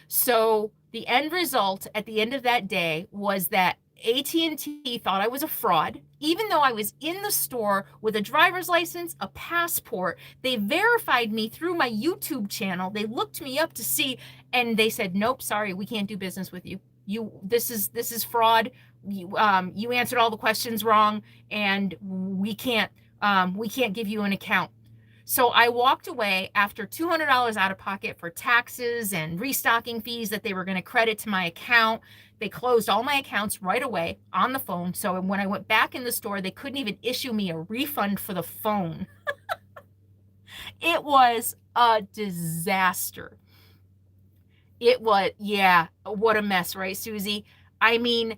So the end result at the end of that day was that AT&T thought I was a fraud, even though I was in the store with a driver's license, a passport. They verified me through my YouTube channel. They looked me up to see, and they said, nope, sorry, we can't do business with you. This is fraud. You answered all the questions wrong, and we can't give you an account. So I walked away after $200 out of pocket for taxes and restocking fees that they were going to credit to my account. They closed all my accounts right away on the phone. So when I went back in the store, they couldn't even issue me a refund for the phone. It was a disaster. It was, yeah, what a mess, right, Susie? I mean,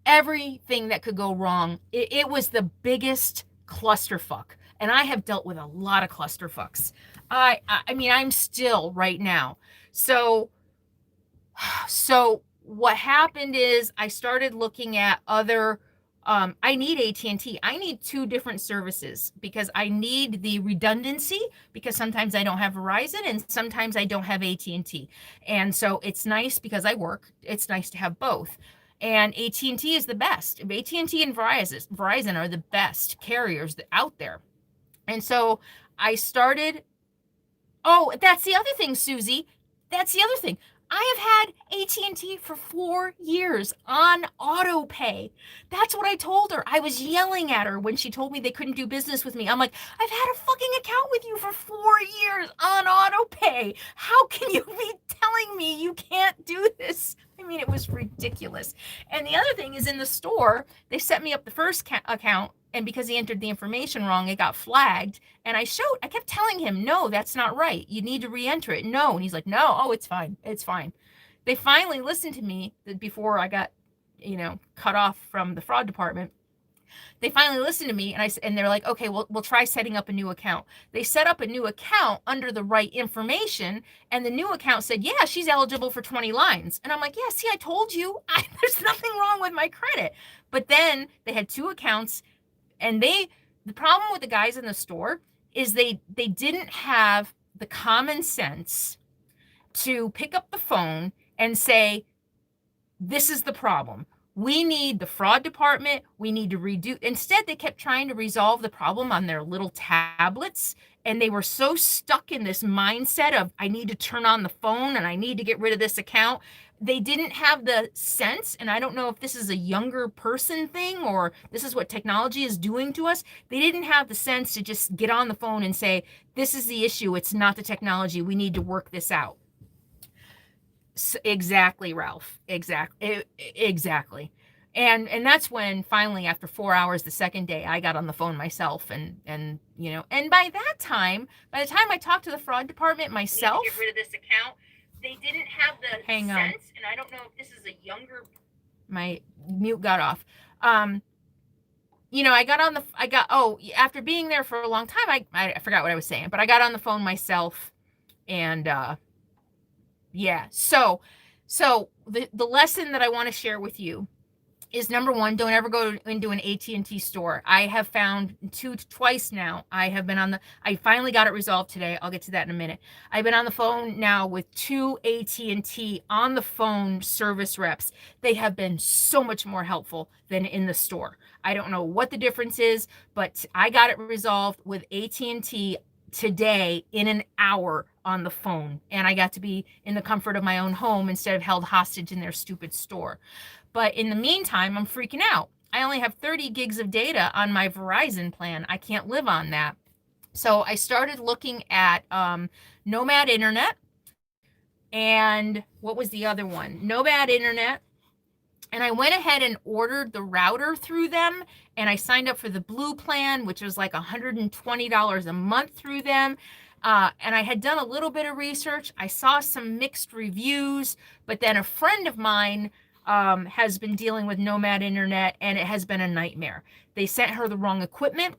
everything that could go wrong. It was the biggest clusterfuck. And I have dealt with a lot of clusterfucks. I mean, I'm still right now. So what happened is I started looking at other, I need AT&T. I need 2 different services because I need the redundancy because sometimes I don't have Verizon and sometimes I don't have AT&T. And so it's nice because I work. It's nice to have both. And AT&T is the best. AT&T and Verizon are the best carriers out there. And so I started, oh, that's the other thing, Susie. That's the other thing. I have had AT&T for 4 years on auto pay. That's what I told her. I was yelling at her when she told me they couldn't do business with me. I'm like, I've had a fucking account with you for 4 years on auto pay. How can you be telling me you can't do this? I mean, it was ridiculous. And the other thing is in the store, they set me up the first account. And because he entered the information wrong, it got flagged. And I kept telling him, no, that's not right. You need to re-enter it. No. And he's like, no, oh, it's fine. It's fine. They finally listened to me before I got, cut off from the fraud department. They finally listened to me, and they're like, okay, we'll try setting up a new account. They set up a new account under the right information, and the new account said, yeah, she's eligible for 20 lines. And I'm like, yeah, see, I told you, there's nothing wrong with my credit. But then they had two accounts, and the problem with the guys in the store is they didn't have the common sense to pick up the phone and say, this is the problem. We need the fraud department. We need to redo. Instead, they kept trying to resolve the problem on their little tablets. And they were so stuck in this mindset of, I need to turn on the phone and I need to get rid of this account. They didn't have the sense. And I don't know if this is a younger person thing or this is what technology is doing to us. They didn't have the sense to just get on the phone and say, this is the issue. It's not the technology. We need to work this out. Exactly, Ralph. Exactly. And that's when finally, after 4 hours, the second day, I got on the phone myself, and by the time I talked to the fraud department myself, get rid of this account, they didn't have the sense. And I don't know if this is a younger. My mute got off. After being there for a long time, I forgot what I was saying, but I got on the phone myself, and yeah. So the lesson that I want to share with you is, number one, don't ever go into an AT&T store. I have found twice now. I finally got it resolved today. I'll get to that in a minute. I've been on the phone now with two AT&T on the phone service reps. They have been so much more helpful than in the store. I don't know what the difference is, but I got it resolved with AT&T today in an hour on the phone, and I got to be in the comfort of my own home instead of held hostage in their stupid store. But in the meantime, I'm freaking out. I only have 30 gigs of data on my Verizon plan. I can't live on that. So I started looking at Nomad Internet, and what was the other one? Nomad Internet. And I went ahead and ordered the router through them, and I signed up for the blue plan, which was like $120 a month through them. And I had done a little bit of research. I saw some mixed reviews, but then a friend of mine has been dealing with Nomad Internet, and it has been a nightmare. They sent her the wrong equipment,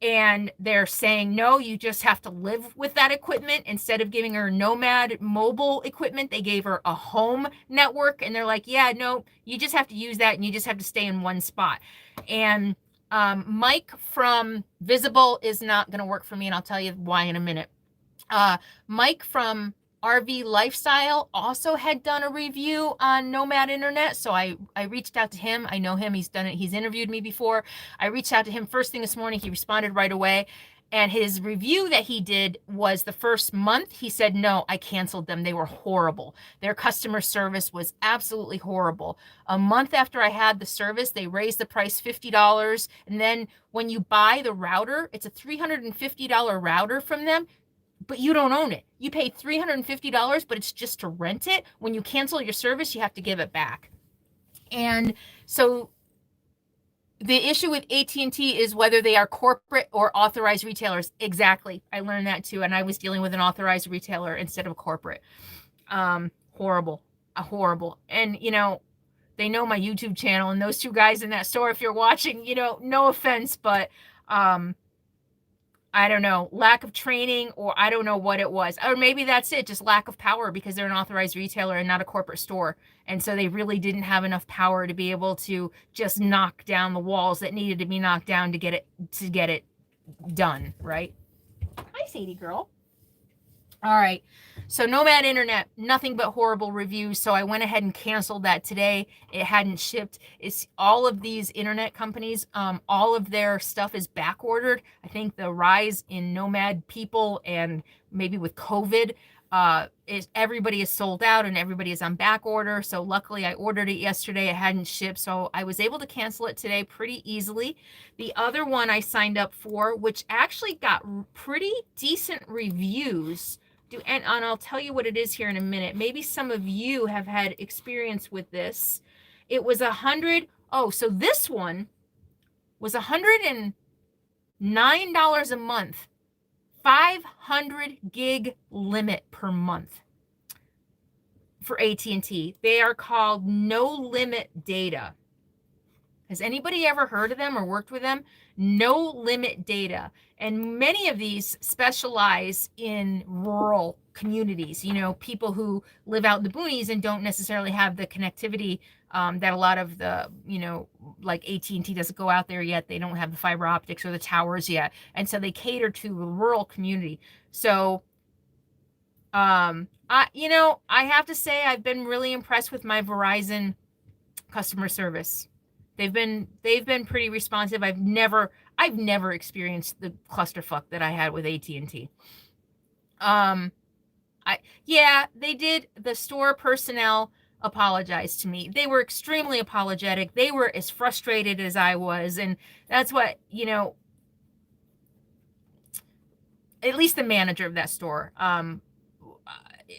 and they're saying, no, you just have to live with that equipment. Instead of giving her Nomad mobile equipment, they gave her a home network, and they're like, yeah, no, you just have to use that, and you just have to stay in one spot. And Mike from Visible is not going to work for me, and I'll tell you why in a minute. Mike from RV Lifestyle also had done a review on Nomad Internet, so I reached out to him. I know him. He's done it. He's interviewed me before. I reached out to him first thing this morning. He responded right away, and his review that he did was the first month. He said, no, I canceled them. They were horrible. Their customer service was absolutely horrible. A month after I had the service, they raised the price $50, and then when you buy the router, it's a $350 router from them, but you don't own it. You pay $350, but it's just to rent it. When you cancel your service, you have to give it back. And so the issue with AT&T is whether they are corporate or authorized retailers. Exactly. I learned that too. And I was dealing with an authorized retailer instead of corporate. Horrible. And, they know my YouTube channel, and those two guys in that store, if you're watching, no offense, but I don't know, lack of training, or I don't know what it was. Or maybe that's it, just lack of power, because they're an authorized retailer and not a corporate store. And so they really didn't have enough power to be able to just knock down the walls that needed to be knocked down to get it done, right? Hi, Sadie girl. All right. So Nomad Internet, nothing but horrible reviews. So I went ahead and canceled that today. It hadn't shipped. It's all of these internet companies. All of their stuff is back ordered. I think the rise in Nomad people, and maybe with COVID, everybody is sold out and everybody is on back order. So luckily I ordered it yesterday. It hadn't shipped. So I was able to cancel it today pretty easily. The other one I signed up for, which actually got pretty decent reviews, and I'll tell you what it is here in a minute. Maybe some of you have had experience with this. It was so this one was $109 a month, 500 gig limit per month for AT&T. They are called no limit data. Has anybody ever heard of them or worked with them? No limit data. And many of these specialize in rural communities, you know, people who live out in the boonies and don't necessarily have the connectivity that a lot of the, you know, like AT&T doesn't go out there yet. They don't have the fiber optics or the towers yet. And so they cater to the rural community. So, you know, I have to say I've been really impressed with my Verizon customer service. They've been pretty responsive. I've never experienced the clusterfuck that I had with AT&T. They did. The store personnel apologized to me. They were extremely apologetic. They were as frustrated as I was, and that's what, you know, at least the manager of that store,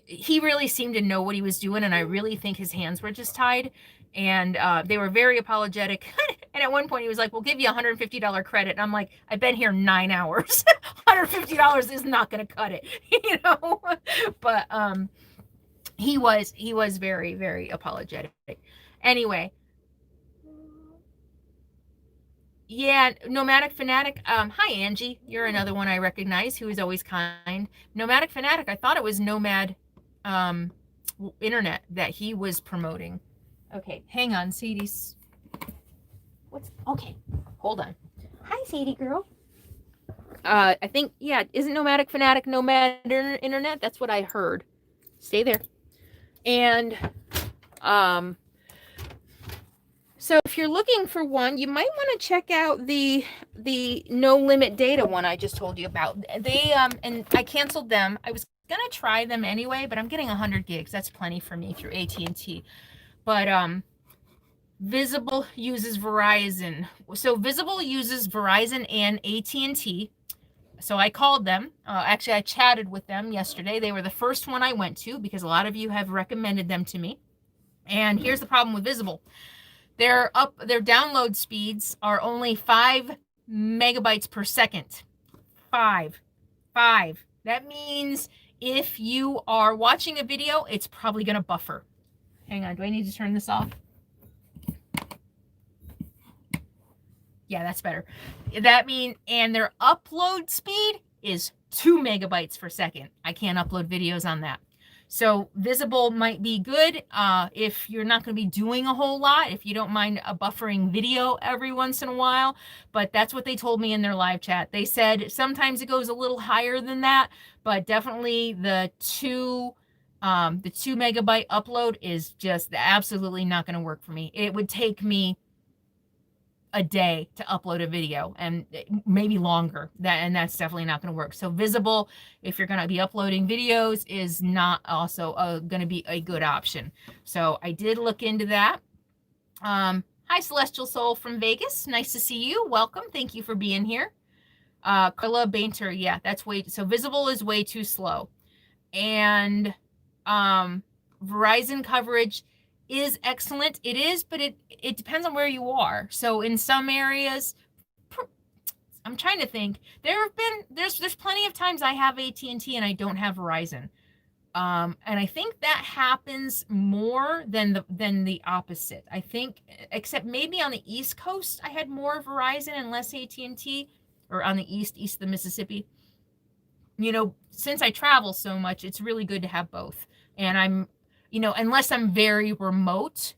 he really seemed to know what he was doing, and I really think his hands were just tied. And they were very apologetic. And at one point he was like, we'll give you a $150 credit. And I'm like, I've been here 9 hours. $150 is not going to cut it, you know? But he was very, very apologetic. Anyway. Yeah, Nomadic Fanatic. Hi, Angie. You're another one I recognize who is always kind. Nomadic Fanatic. I thought it was Nomad Internet that he was promoting. Okay, hang on, Sadie's. Okay, hold on. Hi, Sadie girl. I think, yeah, isn't Nomadic Fanatic Nomad Internet? That's what I heard. Stay there. And, so if you're looking for one, you might want to check out the no limit data one I just told you about. They, and I canceled them. I was going to try them anyway, but I'm getting 100 gigs. That's plenty for me through AT&T. But Visible uses Verizon. So Visible uses Verizon and AT&T. So I called them. Actually, I chatted with them yesterday. They were the first one I went to because a lot of you have recommended them to me. And here's the problem with Visible. Their download speeds are only 5 megabytes per second. Five. That means if you are watching a video, it's probably going to buffer. Hang on, do I need to turn this off? Yeah, that's better. That means, and their upload speed is 2 megabytes per second. I can't upload videos on that. So Visible might be good if you're not going to be doing a whole lot, if you don't mind a buffering video every once in a while. But that's what they told me in their live chat. They said sometimes it goes a little higher than that, but definitely the 2 megabyte upload is just absolutely not going to work for me. It would take me a day to upload a video, and maybe longer, and that's definitely not going to work. So Visible, if you're going to be uploading videos, is not also going to be a good option. So I did look into that. Hi, Celestial Soul from Vegas. Nice to see you. Welcome. Thank you for being here. Carla Bainter. Yeah, that's so Visible is way too slow. And Verizon Coverage is excellent. It is, but it depends on where you are. So in some areas, I'm trying to think. There's plenty of times I have AT&T and I don't have Verizon. And I think that happens more than the opposite. I think, except maybe on the East Coast, I had more Verizon and less AT&T, or on the east of the Mississippi. You know, since I travel so much, it's really good to have both. And I'm, you know, unless I'm very remote.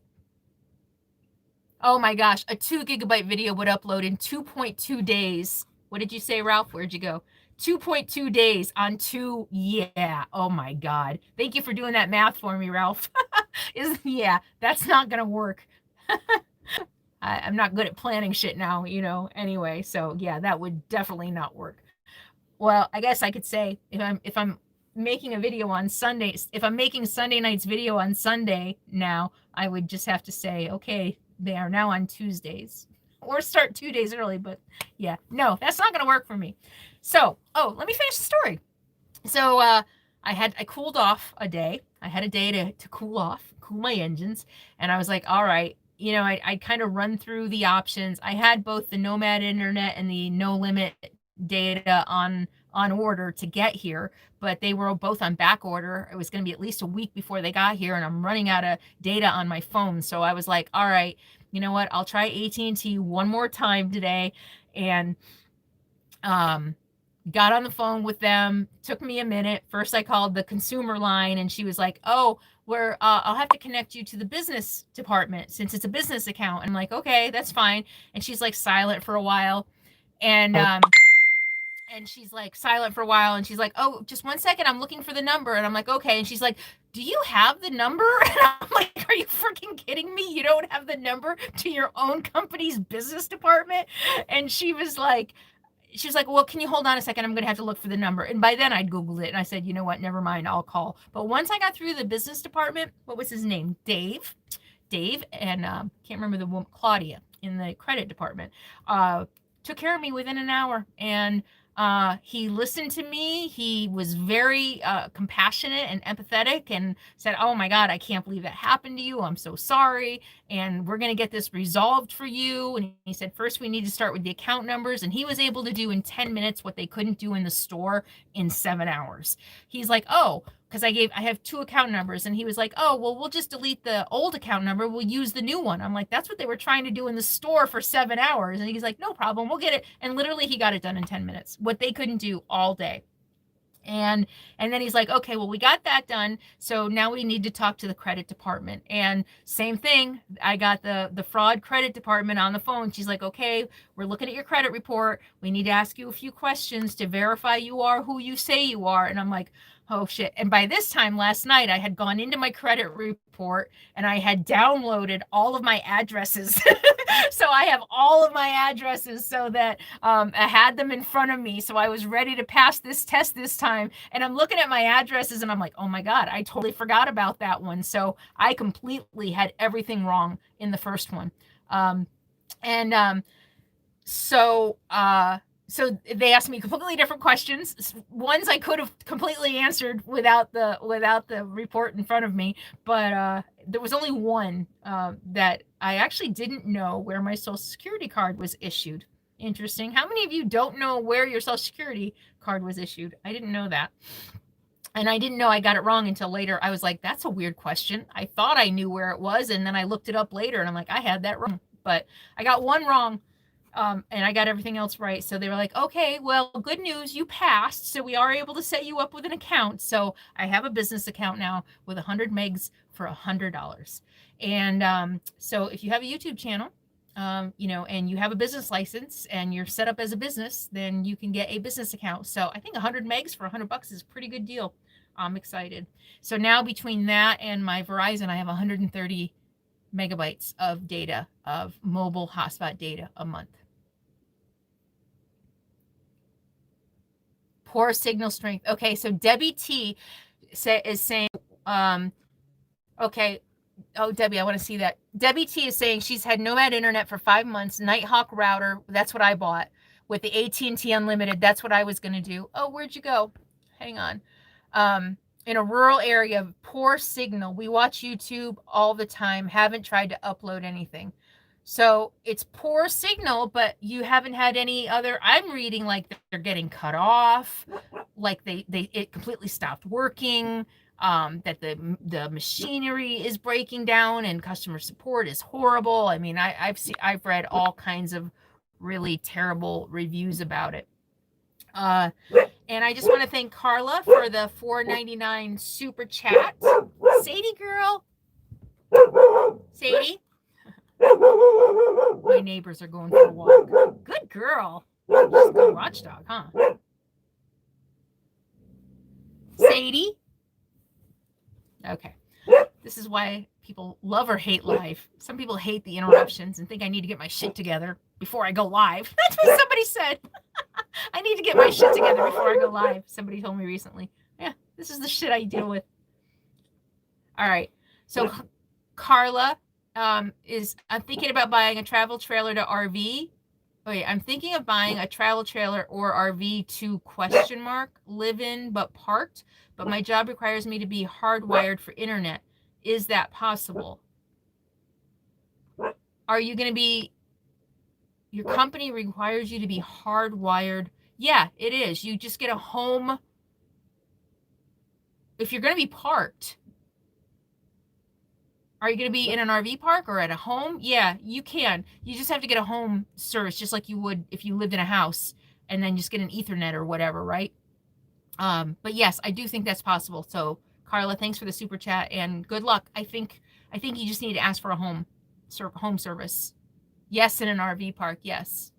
Oh my gosh, a 2 gigabyte video would upload in 2.2 days. What did you say, Ralph? Where'd you go? 2.2 days on 2. Yeah. Oh my God. Thank you for doing that math for me, Ralph. Yeah, that's not going to work. I'm not good at planning shit now, you know, anyway. So yeah, that would definitely not work. Well, I guess I could say if I'm making a video on Sundays, if I'm making Sunday night's video on Sunday now, I would just have to say, okay, they are now on Tuesdays, or start 2 days early. But yeah, no, that's not going to work for me. So, let me finish the story. So I cooled off a day. I had a day to cool my engines. And I was like, all right, you know, I kind of run through the options. I had both the Nomad Internet and the no limit data on order to get here, but they were both on back order. It was going to be at least a week before they got here, and I'm running out of data on my phone. So I was like, all right, you know what, I'll try AT&T one more time today. And got on the phone with them. Took me a minute. First, I called the consumer line, and she was like, "Oh, I'll have to connect you to the business department since it's a business account." I'm like, "Okay, that's fine." And she's like silent for a while, and she's like silent for a while, and she's like, "Oh, just 1 second, I'm looking for the number." And I'm like, "Okay." And she's like, "Do you have the number?" And I'm like, "Are you freaking kidding me? You don't have the number to your own company's business department?" And she was like, "Well, can you hold on a second? I'm going to have to look for the number." And by then I'd Googled it, and I said, "You know what? Never mind. I'll call." But once I got through the business department, what was his name? Dave, and can't remember the woman, Claudia in the credit department, took care of me within an hour. And he listened to me. He was very compassionate and empathetic, and said, "Oh my God, I can't believe that happened to you. I'm so sorry. And we're going to get this resolved for you." And he said, "First, we need to start with the account numbers." And he was able to do in 10 minutes what they couldn't do in the store in 7 hours. He's like, "Oh," because I have 2 account numbers. And he was like, "Oh, well, we'll just delete the old account number. We'll use the new one." I'm like, "That's what they were trying to do in the store for 7 hours. And he's like, "No problem. We'll get it." And literally he got it done in 10 minutes, what they couldn't do all day. And then he's like, "Okay, well, we got that done. So now we need to talk to the credit department." And same thing. I got the fraud credit department on the phone. She's like, "Okay, we're looking at your credit report. We need to ask you a few questions to verify you are who you say you are." And I'm like, "Oh shit." And by this time last night, I had gone into my credit report and I had downloaded all of my addresses. So I have all of my addresses, so that I had them in front of me. So I was ready to pass this test this time. And I'm looking at my addresses and I'm like, "Oh my God, I totally forgot about that one." So I completely had everything wrong in the first one. So they asked me completely different questions. Ones I could have completely answered without the report in front of me, but there was only one that I actually didn't know where my Social Security card was issued. Interesting. How many of you don't know where your Social Security card was issued? I didn't know that. And I didn't know I got it wrong until later. I was like, "That's a weird question. I thought I knew where it was." And then I looked it up later and I'm like, I had that wrong. But I got one wrong. And I got everything else right. So they were like, "Okay, well, good news, you passed. So we are able to set you up with an account." So I have a business account now with 100 megs for $100. And so if you have a YouTube channel, and you have a business license and you're set up as a business, then you can get a business account. So I think 100 megs for $100 is a pretty good deal. I'm excited. So now between that and my Verizon, I have 130 megabytes of data, of mobile hotspot data a month. Poor signal strength. Okay, so Debbie T is saying, okay, oh, Debbie, I want to see that. Debbie T is saying she's had Nomad internet for 5 months, Nighthawk router. That's what I bought with the AT&T Unlimited. That's what I was going to do. Oh, where'd you go? Hang on. In a rural area, poor signal. We watch YouTube all the time. Haven't tried to upload anything. So it's poor signal, but you haven't had any other. I'm reading like they're getting cut off, like it completely stopped working, that the machinery is breaking down and customer support is horrible. I mean, I've read all kinds of really terrible reviews about it. And I just want to thank Carla for the $4.99 super chat. Sadie girl. Sadie. My neighbors are going for a walk. Good girl. She's a good watchdog, huh? Sadie? Okay. This is why people love or hate live. Some people hate the interruptions and think I need to get my shit together before I go live. That's what somebody said. I need to get my shit together before I go live. Somebody told me recently. Yeah, this is the shit I deal with. All right. So Carla I'm thinking about buying a travel trailer to RV. Wait, I'm thinking of buying a travel trailer or RV to ? Live in but parked, but my job requires me to be hardwired for internet. Is that possible? Are you going to be, your company requires you to be hardwired? Yeah, it is. You just get a home. If you're going to be parked, Are you going to be in an RV park or at a home? Yeah, you can. You just have to get a home service, just like you would if you lived in a house, and then just get an Ethernet or whatever, right? But yes, I do think that's possible. So Carla, thanks for the super chat and good luck. I think you just need to ask for a home service. Yes, in an RV park. Yes.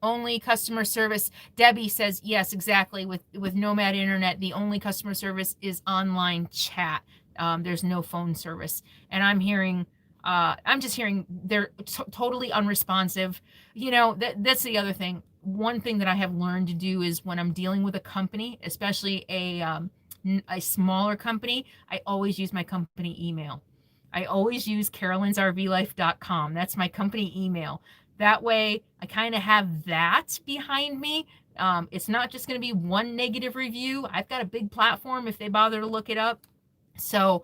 Only customer service. Debbie says yes, exactly. With Nomad Internet, the only customer service is online chat. There's no phone service, and I'm just hearing they're totally unresponsive. That's the other thing. One thing that I have learned to do is when I'm dealing with a company, especially a smaller company, I always use my company email. I always use CarolynsRVLIFE.com. That's my company email. That way, I kind of have that behind me. It's not just going to be one negative review. I've got a big platform if they bother to look it up. So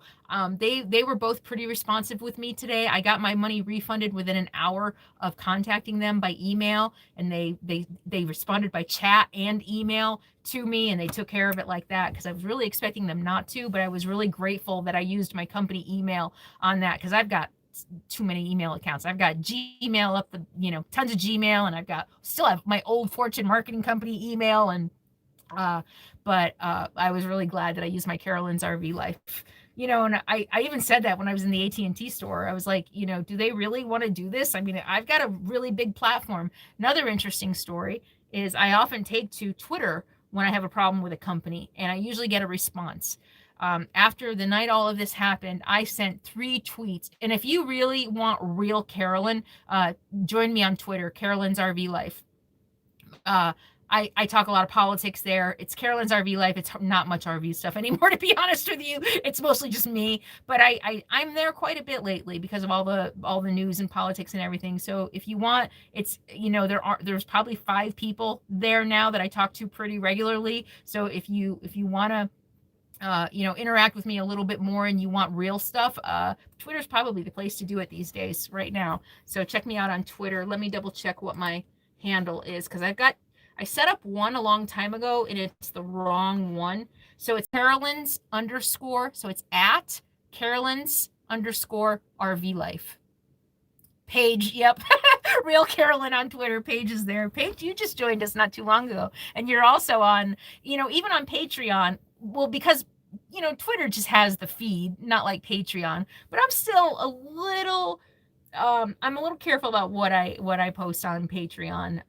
they were both pretty responsive with me today. I got my money refunded within an hour of contacting them by email, and they responded by chat and email to me, and they took care of it like that because I was really expecting them not to, but I was really grateful that I used my company email on that because I've got too many email accounts. I've got Gmail up tons of Gmail, and still have my old Fortune Marketing Company email, and but I was really glad that I used my Carolyn's RV Life. And I even said that when I was in the AT&T store. I was like, do they really want to do this? I mean, I've got a really big platform. Another interesting story is I often take to Twitter when I have a problem with a company, and I usually get a response. After the night all of this happened, I sent 3 tweets. And if you really want real Carolyn, join me on Twitter, Carolyn's RV Life. I talk a lot of politics there. It's Carolyn's RV Life. It's not much RV stuff anymore, to be honest with you. It's mostly just me. But I'm there quite a bit lately because of all the news and politics and everything. So if you want, it's there's probably 5 people there now that I talk to pretty regularly. So if you want to interact with me a little bit more and you want real stuff, Twitter's probably the place to do it these days right now. So check me out on Twitter. Let me double check what my handle is because I set up one a long time ago and it's the wrong one. So it's Carolyn's _ so it's at Carolyn's _RV Life. Page, yep. Real Carolyn on Twitter. Page is there. Paige, you just joined us not too long ago. And you're also on, even on Patreon. Well, because Twitter just has the feed, not like Patreon. But I'm still a little careful about what I post on Patreon.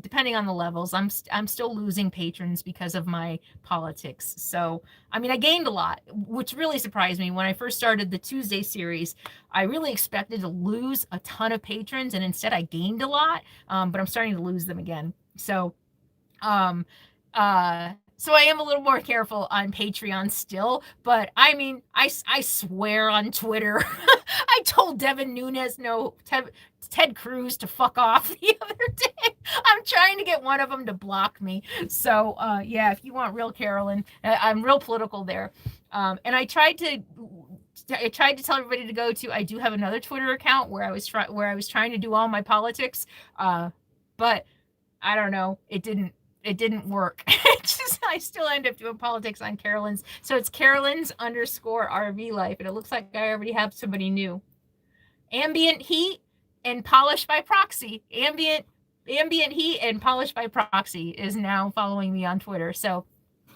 Depending on the levels, I'm still losing patrons because of my politics. So, I mean, I gained a lot, which really surprised me when I first started the Tuesday series. I really expected to lose a ton of patrons, and instead I gained a lot. But I'm starting to lose them again. So, so I am a little more careful on Patreon still, but I mean, I swear on Twitter. I told Devin Nunes, no, Ted Cruz to fuck off the other day. I'm trying to get one of them to block me. So yeah, if you want real Carolyn, I'm real political there. And I tried to tell everybody to go to. I do have another Twitter account where I was trying to do all my politics, but I don't know. It didn't work. I still end up doing politics on Carolyn's. So it's Carolyn's _RV Life. And it looks like I already have somebody new. Ambient heat and polish by proxy. Ambient heat and polish by proxy is now following me on Twitter. So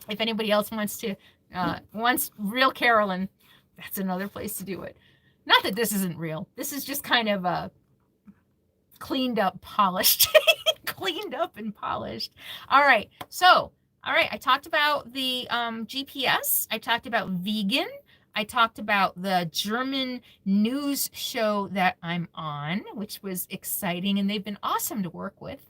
if anybody else wants real Carolyn, that's another place to do it. Not that this isn't real. This is just kind of a cleaned up, polished. Cleaned up and polished. All right. I talked about the GPS. I talked about vegan. I talked about the German news show that I'm on, which was exciting, and they've been awesome to work with.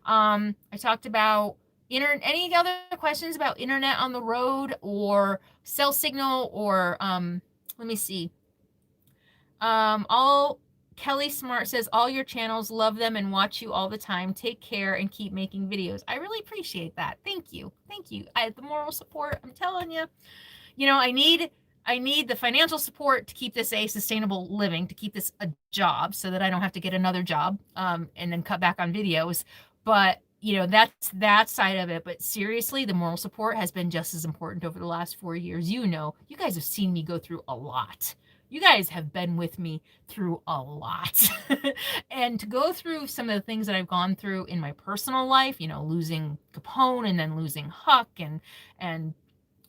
I talked about any other questions about internet on the road or cell signal or let me see. Kelly Smart says, all your channels, love them and watch you all the time. Take care and keep making videos. I really appreciate that. Thank you. The moral support, I'm telling you. I need the financial support to keep this a sustainable living, to keep this a job so that I don't have to get another job and then cut back on videos. But that's that side of it. But seriously, the moral support has been just as important over the last 4 years. You guys have seen me go through a lot. You guys have been with me through a lot. And to go through some of the things that I've gone through in my personal life, losing Capone and then losing Huck and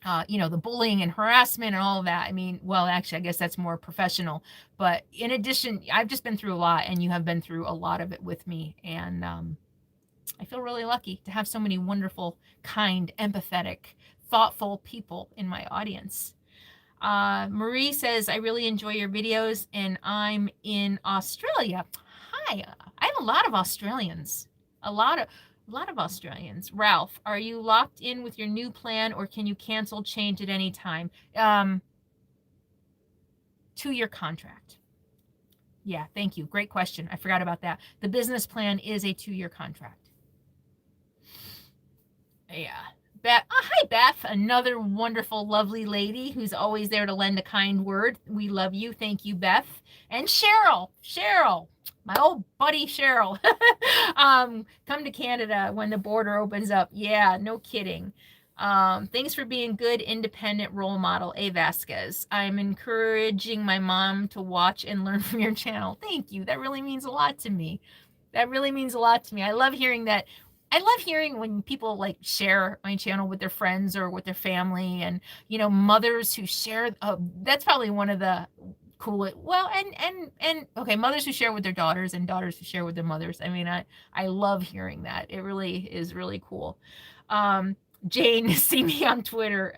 the bullying and harassment and all of that. I mean, well, actually, I guess that's more professional. But in addition, I've just been through a lot, and you have been through a lot of it with me. And I feel really lucky to have so many wonderful, kind, empathetic, thoughtful people in my audience. Marie says, I really enjoy your videos, and I'm in Australia. Hi, I have a lot of Australians. A lot of Australians. Ralph, are you locked in with your new plan, or can you cancel, change at any time? 2-year contract. Yeah, thank you. Great question. I forgot about that. The business plan is a 2-year contract. Yeah. Beth, hi, Beth, another wonderful, lovely lady who's always there to lend a kind word. We love you. Thank you, Beth. And Cheryl, my old buddy Cheryl. Come to Canada when the border opens up. Yeah, no kidding. Thanks for being good, independent role model, A. Vasquez. I'm encouraging my mom to watch and learn from your channel. Thank you. That really means a lot to me. I love hearing that. I love hearing when people like share my channel with their friends or with their family, and mothers who share. That's probably one of the coolest. Well, and okay, mothers who share with their daughters and daughters who share with their mothers. I mean, I love hearing that. It really is really cool. Jane, see me on Twitter.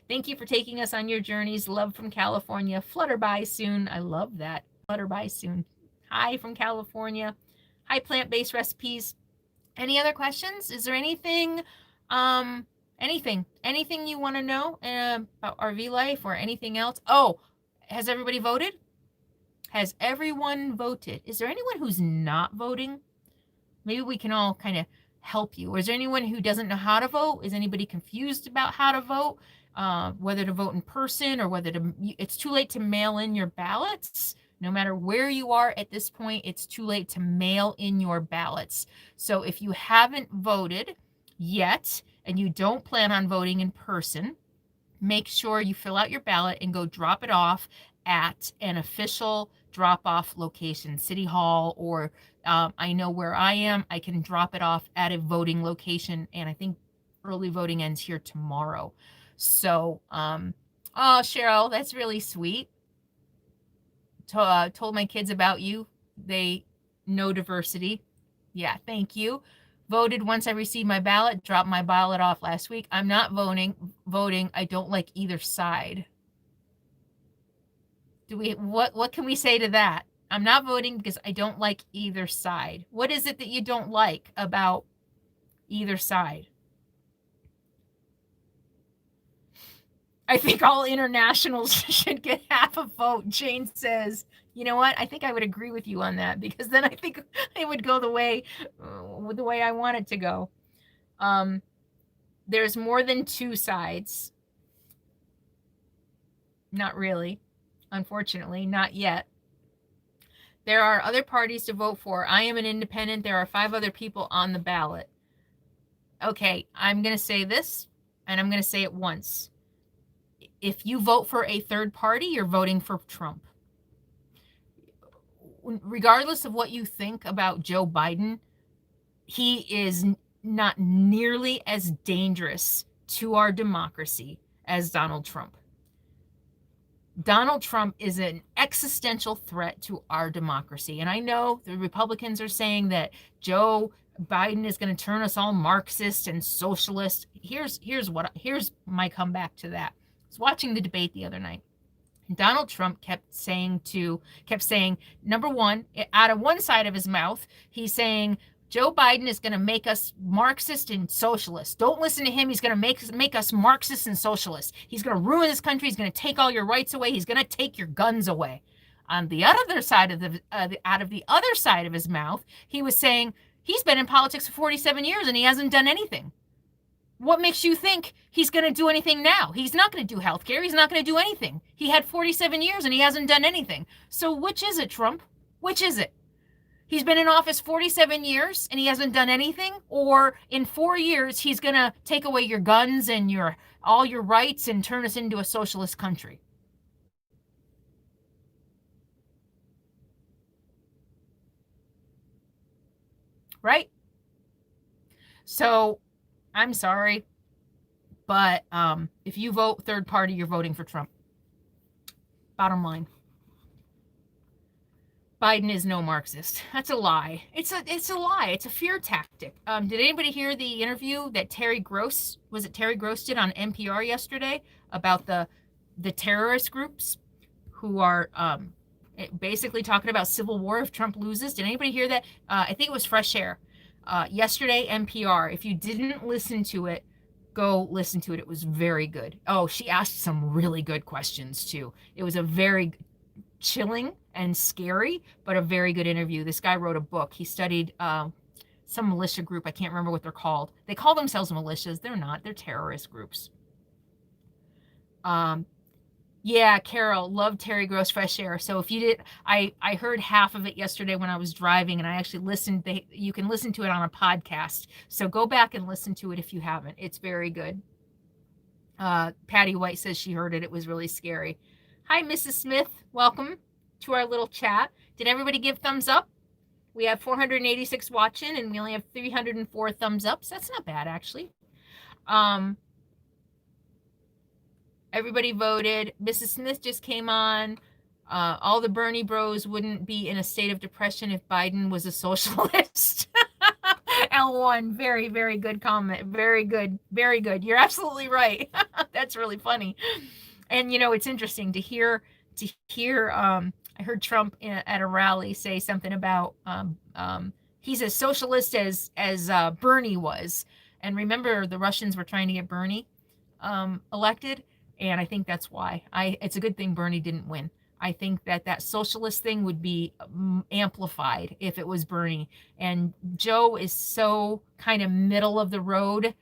Thank you for taking us on your journeys. Love from California. Flutter by soon. I love that. Flutter by soon. Hi from California. Hi, plant-based recipes. Any other questions? Is there anything you want to know about RV life or anything else? Oh, has everybody voted? Has everyone voted? Is there anyone who's not voting? Maybe we can all kind of help you. Or is there anyone who doesn't know how to vote? Is anybody confused about how to vote? Whether to vote in person or it's too late to mail in your ballots. No matter where you are at this point, it's too late to mail in your ballots. So if you haven't voted yet and you don't plan on voting in person, make sure you fill out your ballot and go drop it off at an official drop-off location, City Hall, or I know where I am, I can drop it off at a voting location, and I think early voting ends here tomorrow. So, oh, Cheryl, that's really sweet. Told my kids about you. They know diversity. Yeah, thank you. Voted once I received my ballot, dropped my ballot off last week. I'm not voting. I don't like either side. What can we say to that? I'm not voting because I don't like either side. What is it that you don't like about either side? I think all internationals should get half a vote. Jane says, you know what? I think I would agree with you on that, because then I think it would go the way I want it to go. There's more than 2 sides. Not really. Unfortunately, not yet. There are other parties to vote for. I am an independent. There are 5 other people on the ballot. Okay, I'm going to say this, and I'm going to say it once. If you vote for a third party, you're voting for Trump. Regardless of what you think about Joe Biden, he is not nearly as dangerous to our democracy as Donald Trump. Donald Trump is an existential threat to our democracy. And I know the Republicans are saying that Joe Biden is going to turn us all Marxist and socialist. Here's my comeback to that. I was watching the debate the other night. And Donald Trump kept saying, number one, out of one side of his mouth, he's saying, Joe Biden is going to make us Marxist and socialist. Don't listen to him. He's going to make us Marxist and socialist. He's going to ruin this country. He's going to take all your rights away. He's going to take your guns away. On the other side of out of the other side of his mouth, he was saying he's been in politics for 47 years and he hasn't done anything. What makes you think he's going to do anything now? He's not going to do healthcare. He's not going to do anything. He had 47 years and he hasn't done anything. So which is it, Trump? Which is it? He's been in office 47 years and he hasn't done anything, or in 4 years he's going to take away your guns and all your rights and turn us into a socialist country. Right? So, I'm sorry, but if you vote third party, you're voting for Trump. Bottom line. Biden is no Marxist. That's a lie. It's a lie. It's a fear tactic. Did anybody hear the interview that Terry Gross did on NPR yesterday about the terrorist groups who are basically talking about civil war if Trump loses? Did anybody hear that? I think it was Fresh Air. Yesterday, NPR. If you didn't listen to it, go listen to it. It was very good. Oh, she asked some really good questions too. It was a very chilling and scary, but a very good interview. This guy wrote a book. He studied some militia group. I can't remember what they're called. They call themselves militias. They're not. They're terrorist groups. Yeah, Carol, loved Terry Gross Fresh Air. So if you did, I heard half of it yesterday when I was driving, and I actually listened. You can listen to it on a podcast. So go back and listen to it if you haven't. It's very good. Patty White says she heard it. It was really scary. Hi, Mrs. Smith. Welcome to our little chat. Did everybody give thumbs up? We have 486 watching, and we only have 304 thumbs up. So that's not bad, actually. Everybody voted. Mrs. Smith just came on. All the Bernie bros wouldn't be in a state of depression if Biden was a socialist. L1, very, very good comment. Very good. Very good. You're absolutely right. That's really funny. And, it's interesting to hear, I heard Trump at a rally say something about he's as socialist as Bernie was. And remember, the Russians were trying to get Bernie elected. And I think that's why. It's a good thing Bernie didn't win. I think that socialist thing would be amplified if it was Bernie. And Joe is so kind of middle of the road.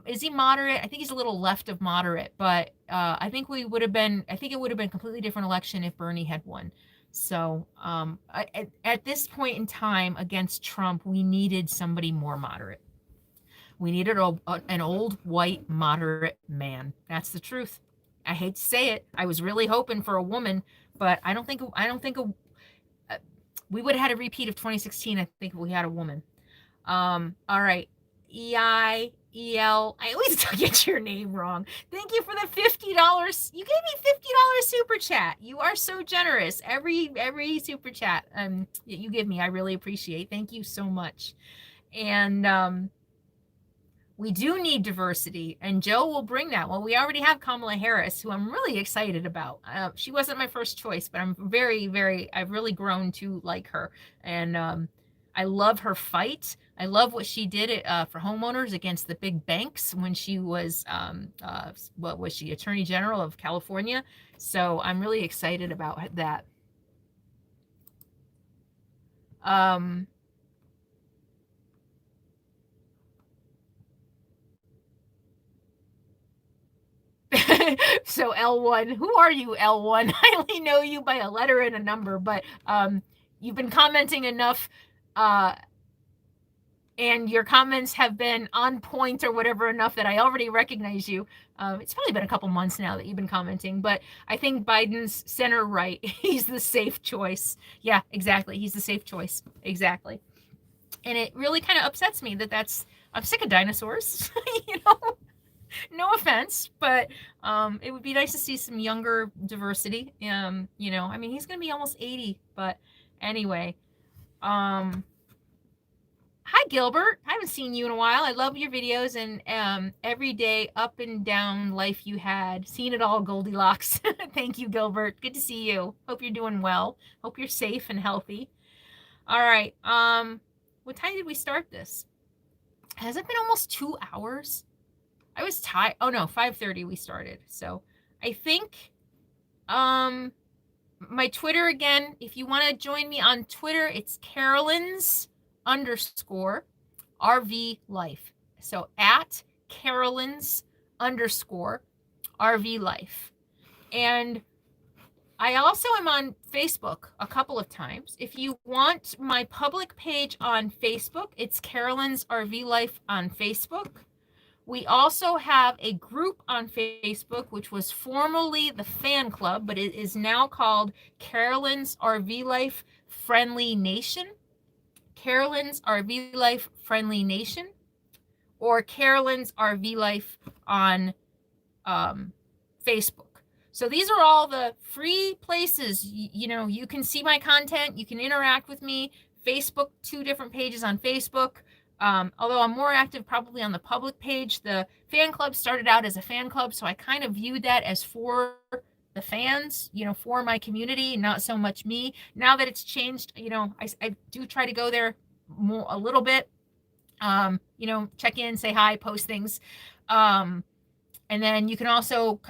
Is he moderate? I think he's a little left of moderate, but I think it would have been a completely different election if Bernie had won. So at this point in time against Trump, we needed somebody more moderate. We needed an old white moderate man. That's the truth. I hate to say it. I was really hoping for a woman, but I don't think we would have had a repeat of 2016. I think if we had a woman. All right. EIEL. I always get your name wrong. Thank you for the $50. You gave me $50 super chat. You are so generous. Every super chat you give me, I really appreciate. Thank you so much. And we do need diversity, and Joe will bring that. Well, we already have Kamala Harris, who I'm really excited about. She wasn't my first choice, but I'm I've really grown to like her. And I love her fight. I love what she did for homeowners against the big banks when she was, what was she, Attorney General of California. So I'm really excited about that. So L1, who are you, L1? I only know you by a letter and a number, but you've been commenting enough, and your comments have been on point or whatever enough that I already recognize you. It's probably been a couple months now that you've been commenting, but I think Biden's center right. He's the safe choice. Yeah, exactly. He's the safe choice. Exactly. And it really kind of upsets me I'm sick of dinosaurs, No offense, but it would be nice to see some younger diversity. He's going to be almost 80, but anyway. Hi, Gilbert. I haven't seen you in a while. I love your videos and every day up and down life you had. Seen it all, Goldilocks. Thank you, Gilbert. Good to see you. Hope you're doing well. Hope you're safe and healthy. All right. What time did we start this? Has it been almost 2 hours? I was tired. Oh no, 5:30 we started. So I think my Twitter again, if you want to join me on Twitter, it's CarolynsRVLIFE. So at CarolynsRVLIFE. And I also am on Facebook a couple of times. If you want my public page on Facebook, it's Carolyn's RV Life on Facebook. We also have a group on Facebook, which was formerly the fan club, but it is now called Carolyn's RV Life Friendly Nation. Carolyn's RV Life Friendly Nation, or Carolyn's RV Life on Facebook. So these are all the free places. You can see my content. You can interact with me. Facebook, 2 different pages on Facebook. Although I'm more active probably on the public page. The fan club started out as a fan club, so I kind of viewed that as for the fans, for my community, not so much me. Now that it's changed, I do try to go there more a little bit, check in, say hi, post things. And then you can also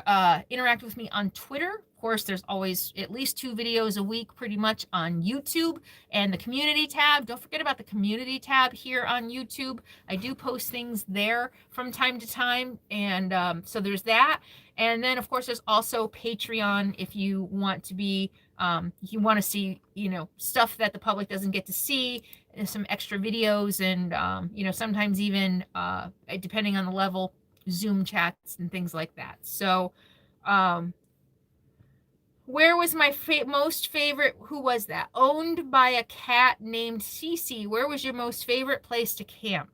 interact with me on Twitter. Of course, there's always at least 2 videos a week pretty much on YouTube, and the community tab. Don't forget about the community tab here on YouTube. I do post things there from time to time. And so there's that. And then, of course, there's also Patreon if you want to be, you want to see, stuff that the public doesn't get to see, some extra videos, and, sometimes even, depending on the level, Zoom chats and things like that. So, where was my most favorite? Who was that? Owned by a cat named Cece. Where was your most favorite place to camp?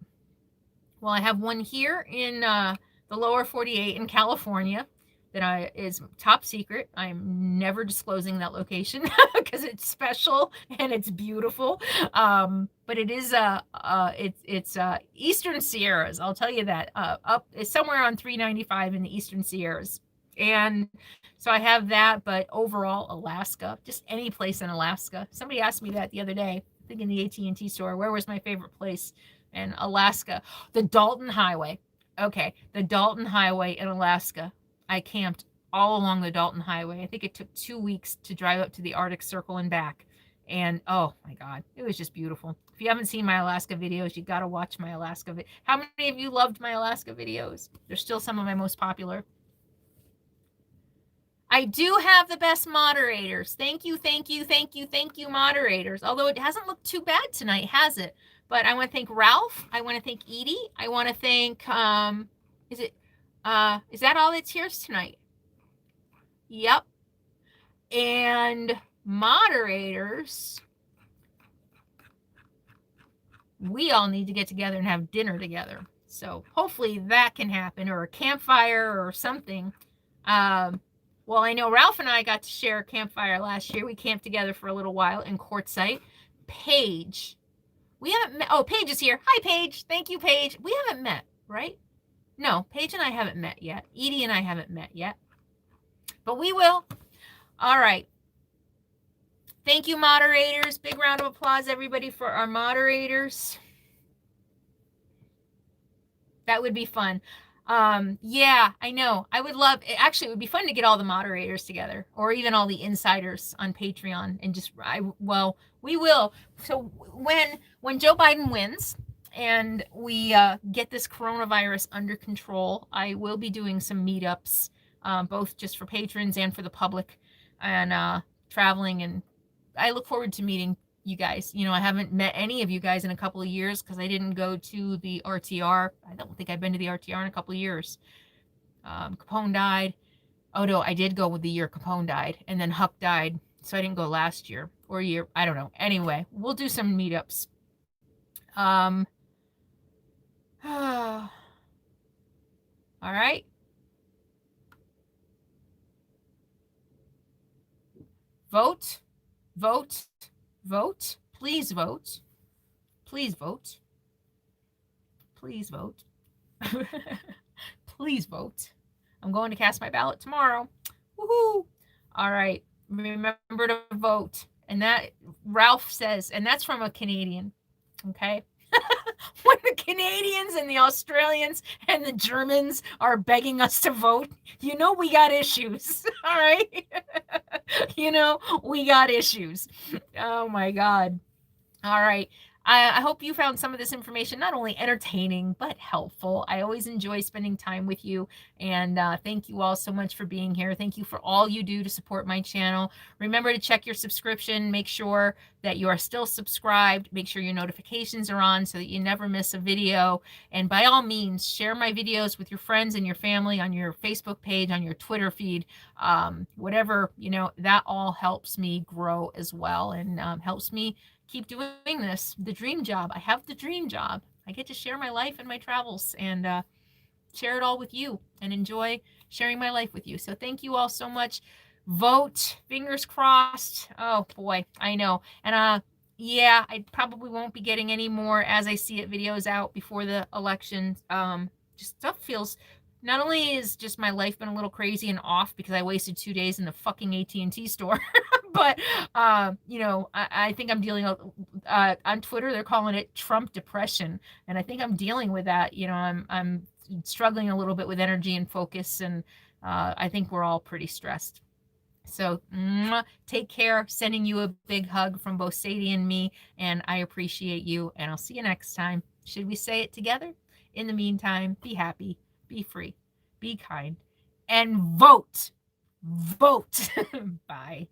Well, I have one here in the lower 48 in California that is top secret. I'm never disclosing that location because it's special and it's beautiful. But it is it's Eastern Sierras. I'll tell you that. It's somewhere on 395 in the Eastern Sierras. And so I have that, but overall Alaska, just any place in Alaska. Somebody asked me that the other day, I think in the AT&T store, where was my favorite place? And Alaska, the Dalton Highway. Okay, the Dalton Highway in Alaska. I camped all along the Dalton Highway. I think it took 2 weeks to drive up to the Arctic Circle and back. And oh my God, it was just beautiful. If you haven't seen my Alaska videos, you got to watch my Alaska videos. How many of you loved my Alaska videos? They're still some of my most popular. I do have the best moderators. Thank you, moderators. Although it hasn't looked too bad tonight, has it? But I want to thank Ralph. I want to thank Edie. I want to thank, is that all that's here tonight? Yep. And moderators, we all need to get together and have dinner together. So hopefully that can happen, or a campfire or something. Well, I know Ralph and I got to share a campfire last year. We camped together for a little while in Quartzsite. Paige, we haven't met. Oh, Paige is here. Hi, Paige. Thank you, Paige. We haven't met, right? No, Paige and I haven't met yet. Edie and I haven't met yet. But we will. All right. Thank you, moderators. Big round of applause, everybody, for our moderators. That would be fun. Yeah, I know. I would love, actually, it would be fun to get all the moderators together, or even all the insiders on Patreon, and just, well, we will. So when Joe Biden wins and we get this coronavirus under control, I will be doing some meetups, both just for patrons and for the public, and traveling, and I look forward to meeting you guys. I haven't met any of you guys in a couple of years because I didn't go to the RTR. I don't think I've been to the RTR in a couple of years. Capone died. Oh no, I did go with the year Capone died, and then Huck died, so I didn't go last year or year. I don't know. Anyway, we'll do some meetups. All right. Vote. Please vote. Please vote. Please vote. Please vote. I'm going to cast my ballot tomorrow. Woohoo! All right. Remember to vote. And that, Ralph says, and that's from a Canadian. Okay. When the Canadians and the Australians and the Germans are begging us to vote, we got issues. All right. We got issues. Oh my God. All right. I hope you found some of this information not only entertaining, but helpful. I always enjoy spending time with you. And thank you all so much for being here. Thank you for all you do to support my channel. Remember to check your subscription. Make sure that you are still subscribed. Make sure your notifications are on so that you never miss a video. And by all means, share my videos with your friends and your family on your Facebook page, on your Twitter feed, whatever, that all helps me grow as well, and helps me keep doing this, the dream job. I have the dream job. I get to share my life and my travels, and share it all with you, and enjoy sharing my life with you. So thank you all so much. Vote, fingers crossed. Oh boy, I know. And yeah, I probably won't be getting any more As I See It videos out before the election. Just stuff feels, not only is just my life been a little crazy and off because I wasted 2 days in the fucking AT&T store, but I think I'm dealing with, on Twitter they're calling it Trump depression, and I think I'm dealing with that. I'm struggling a little bit with energy and focus, and I think we're all pretty stressed. So take care. Sending you a big hug from both Sadie and me, and I appreciate you, and I'll see you next time. Should we say it together? In the meantime, be happy, be free, be kind, and vote. Vote. Bye.